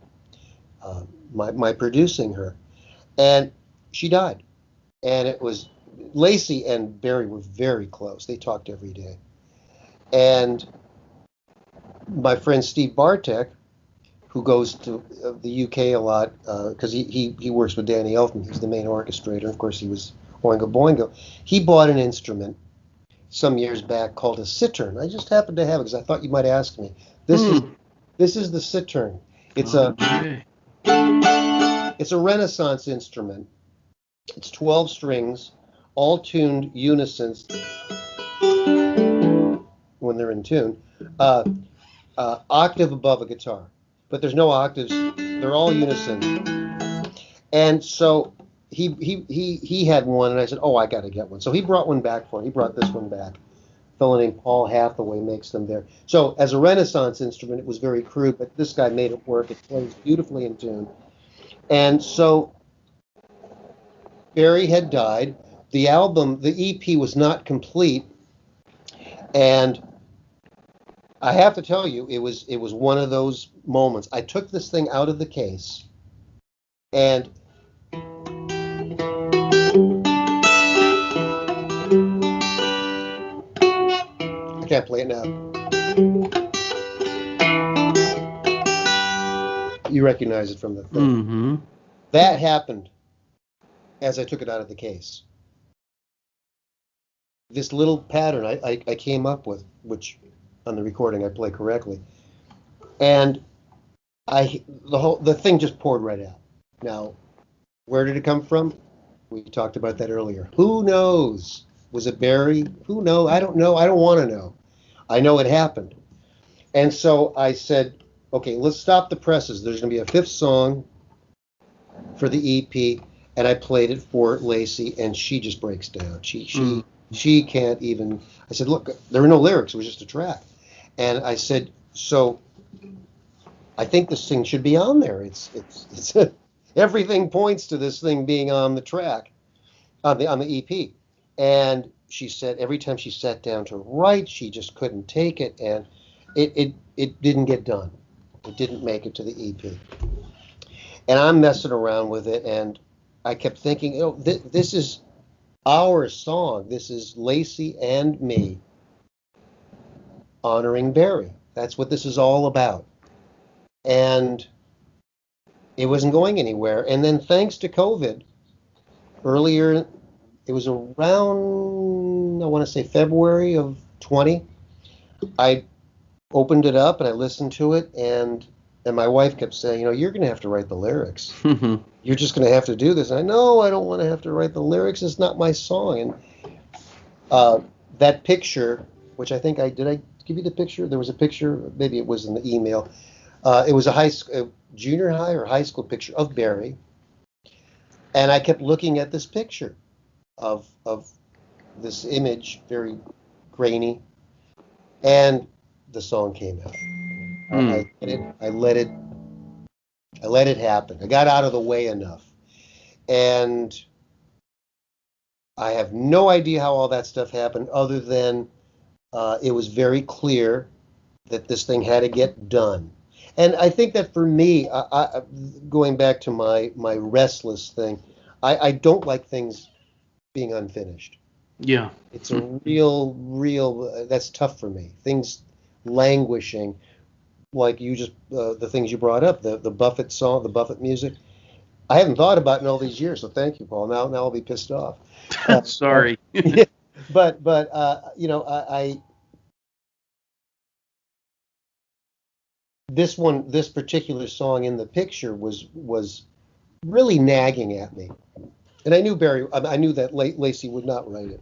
Speaker 3: my producing her, and she died. And it was Lacey and Barry were very close. They talked every day, and my friend Steve Bartek, who goes to the UK a lot because he works with Danny Elfman. He's the main orchestrator. Of course, he was Oingo Boingo. He bought an instrument some years back called a cittern. I just happened to have it because I thought you might ask me. This is the cittern. It's a Renaissance instrument. It's 12 strings, all tuned unison when they're in tune, octave above a guitar. But there's no octaves. They're all unison. And so he had one, and I said, "Oh, I got to get one." So he brought one back for me. He brought this one back. A fellow named Paul Hathaway makes them there. So as a Renaissance instrument, it was very crude, but this guy made it work. It plays beautifully in tune. And so Barry had died. The EP was not complete, and I have to tell you, it was one of those moments. I took this thing out of the case, and I can't play it now. You recognize it from the thing.
Speaker 2: Mm-hmm.
Speaker 3: That happened as I took it out of the case. This little pattern I came up with, which on the recording I play correctly, and the thing just poured right out. Now, where did it come from? We talked about that earlier. Who knows? Was it Barry? Who knows? I don't know. I don't want to know. I know it happened. And so I said, okay, let's stop the presses. There's going to be a 5th song for the EP, and I played it for Lacey, and she just breaks down. She can't even. I said, look, there were no lyrics. It was just a track. And I said, so I think this thing should be on there. It's everything points to this thing being on the track, on the EP. And she said every time she sat down to write, she just couldn't take it, and it didn't get done. It didn't make it to the EP. And I'm messing around with it, and I kept thinking, this is our song. This is Lacey and me honoring Barry. That's what this is all about. And it wasn't going anywhere. And then thanks to COVID, earlier, it was around, I want to say February of 20, I opened it up and I listened to it, and my wife kept saying, you're going to have to write the lyrics. You're just going to have to do this. And I know I don't want to have to write the lyrics. It's not my song. Uh, that picture, which I think I give you the picture? There was a picture, maybe it was in the email. It was a junior high or high school picture of Barry, and I kept looking at this picture of this image, very grainy, and the song came out.
Speaker 2: Hmm.
Speaker 3: I let it happen. I got out of the way enough, and I have no idea how all that stuff happened, other than it was very clear that this thing had to get done. And I think that for me, going back to my restless thing, I don't like things being unfinished.
Speaker 2: Yeah.
Speaker 3: It's a real, that's tough for me. Things languishing, like you just, the things you brought up, the Buffett song, the Buffett music. I haven't thought about it in all these years, so thank you, Paul. Now I'll be pissed off. Uh,
Speaker 2: Sorry.
Speaker 3: yeah, but this particular song in the picture was really nagging at me, and I knew that Lacey would not write it,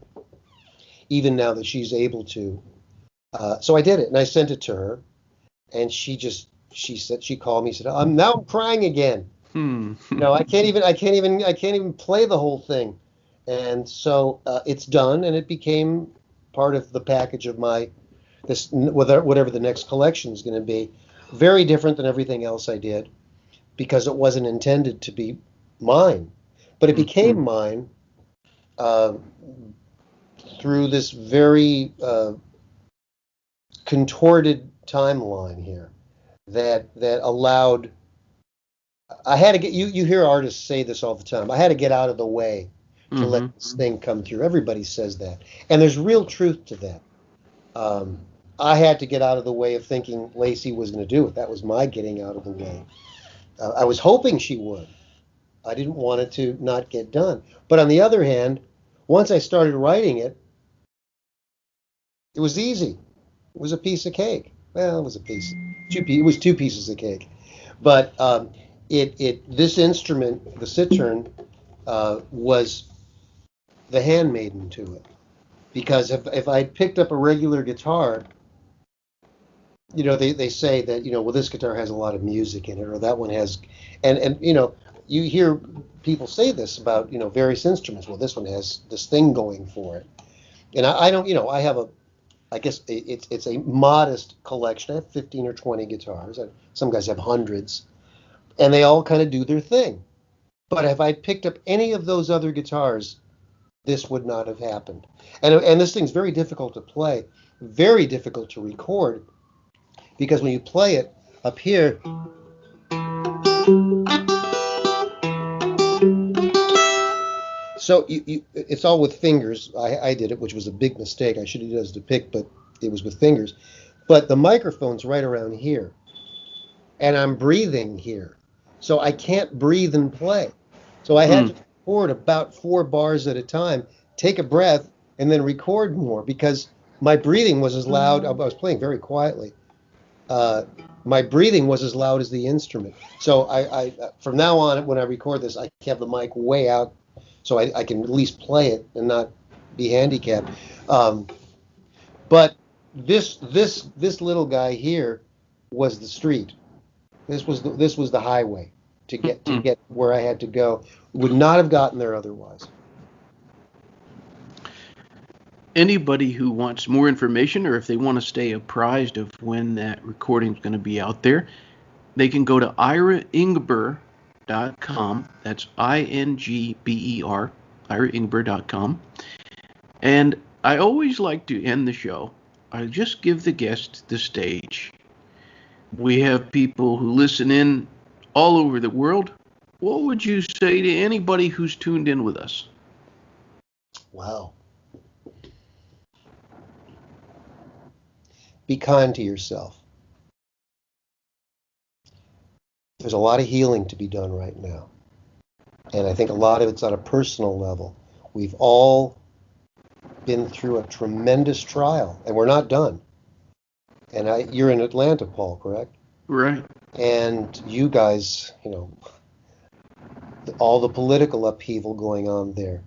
Speaker 3: even now that she's able to. So I did it, and I sent it to her, and she called me, and said, I'm crying again.
Speaker 2: Hmm.
Speaker 3: No, I can't even play the whole thing. And so it's done, and it became part of the package of whatever the next collection is going to be. Very different than everything else I did, because it wasn't intended to be mine, but it became mine uh, through this very contorted timeline here that allowed. I had to get you. You hear artists say this all the time. I had to get out of the way to let
Speaker 2: Hmm.
Speaker 3: this thing come through. Everybody says that, and there's real truth to that. Um, I had to get out of the way of thinking Lacey was going to do it. That was my getting out of the way. I was hoping she would. I didn't want it to not get done. But on the other hand, once I started writing it, it was easy. It was a piece of cake. Well, it was a piece. It was two pieces of cake. But this instrument, the citern, was the handmaiden to it. Because if I'd picked up a regular guitar, they say that, well, this guitar has a lot of music in it, or that one has, and you hear people say this about, various instruments. Well, this one has this thing going for it. And I don't, I have I guess it's a modest collection. I have 15 or 20 guitars. Some guys have hundreds, and they all kind of do their thing. But if I picked up any of those other guitars, this would not have happened. And this thing's very difficult to play, very difficult to record, because when you play it up here, so it's all with fingers. I did it, which was a big mistake. I should have used the pick, but it was with fingers. But the microphone's right around here, and I'm breathing here, so I can't breathe and play. So I had
Speaker 2: Hmm.
Speaker 3: to record about 4 bars at a time, take a breath, and then record more, because my breathing was as loud. I was playing very quietly. Uh, my breathing was as loud as the instrument. So I from now on, when I record this, I have the mic way out, so I can at least play it and not be handicapped. Um, but this little guy here was the street. This was the highway to get where I had to go. Would not have gotten there otherwise.
Speaker 2: Anybody who wants more information, or if they want to stay apprised of when that recording is going to be out there, they can go to iraingber.com. That's INGBER, iraingber.com. And I always like to end the show. I just give the guest the stage. We have people who listen in all over the world. What would you say to anybody who's tuned in with us?
Speaker 3: Wow. Be kind to yourself. There's a lot of healing to be done right now. And I think a lot of it's on a personal level. We've all been through a tremendous trial, and we're not done. And you're in Atlanta, Paul, correct?
Speaker 2: Right.
Speaker 3: And you guys, all the political upheaval going on there.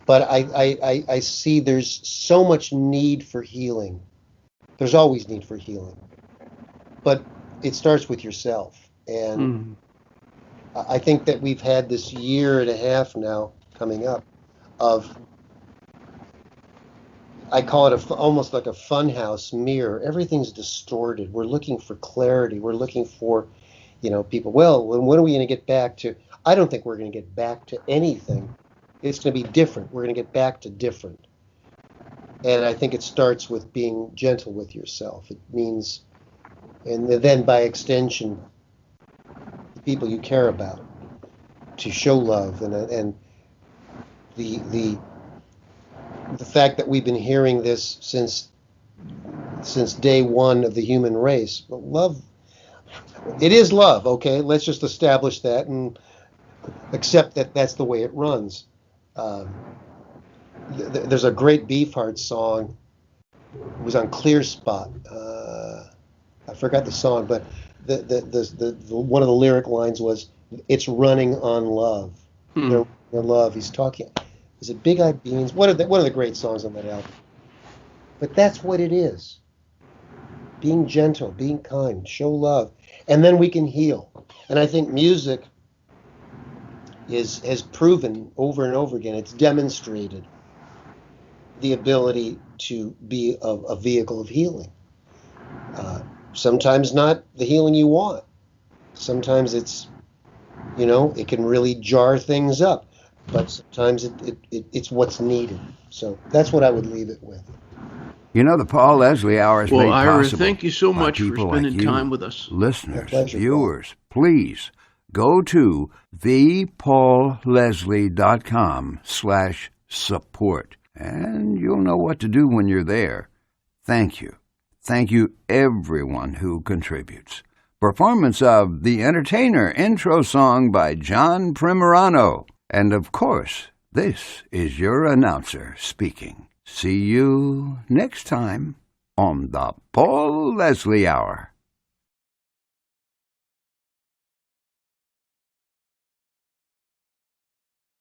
Speaker 3: But I see there's so much need for healing. There's always need for healing. But it starts with yourself. And I think that we've had this year and a half now coming up of, I call it almost like a funhouse mirror. Everything's distorted. We're looking for clarity. We're looking for, people, well, when are we going to get back to, I don't think we're going to get back to anything. It's going to be different. We're going to get back to different. And I think it starts with being gentle with yourself. It means, and then by extension, the people you care about, to show love, and the fact that we've been hearing this since day one of the human race. But love, it is love, okay? Let's just establish that and accept that that's the way it runs. There's a great Beefheart song. It was on Clear Spot. I forgot the song, but the one of the lyric lines was, "It's running on love." They're running on love. He's talking. Is it Big Eyed Beans? One of the great songs on that album. But that's what it is. Being gentle, being kind, show love, and then we can heal. And I think music has proven over and over again. It's demonstrated the ability to be a vehicle of healing. Sometimes not the healing you want. Sometimes it's, it can really jar things up. But sometimes it's what's needed. So that's what I would leave it with.
Speaker 1: The Paul Leslie Hour is made
Speaker 2: Ira,
Speaker 1: possible.
Speaker 2: Thank you so much for
Speaker 1: people
Speaker 2: spending
Speaker 1: like you,
Speaker 2: time with us.
Speaker 1: Listeners,
Speaker 3: pleasure,
Speaker 1: viewers, please go to thepaulleslie.com/support, and you'll know what to do when you're there. Thank you. Thank you, everyone who contributes. Performance of The Entertainer intro song by John Primorano. And of course, this is your announcer speaking. See you next time on the Paul Leslie Hour.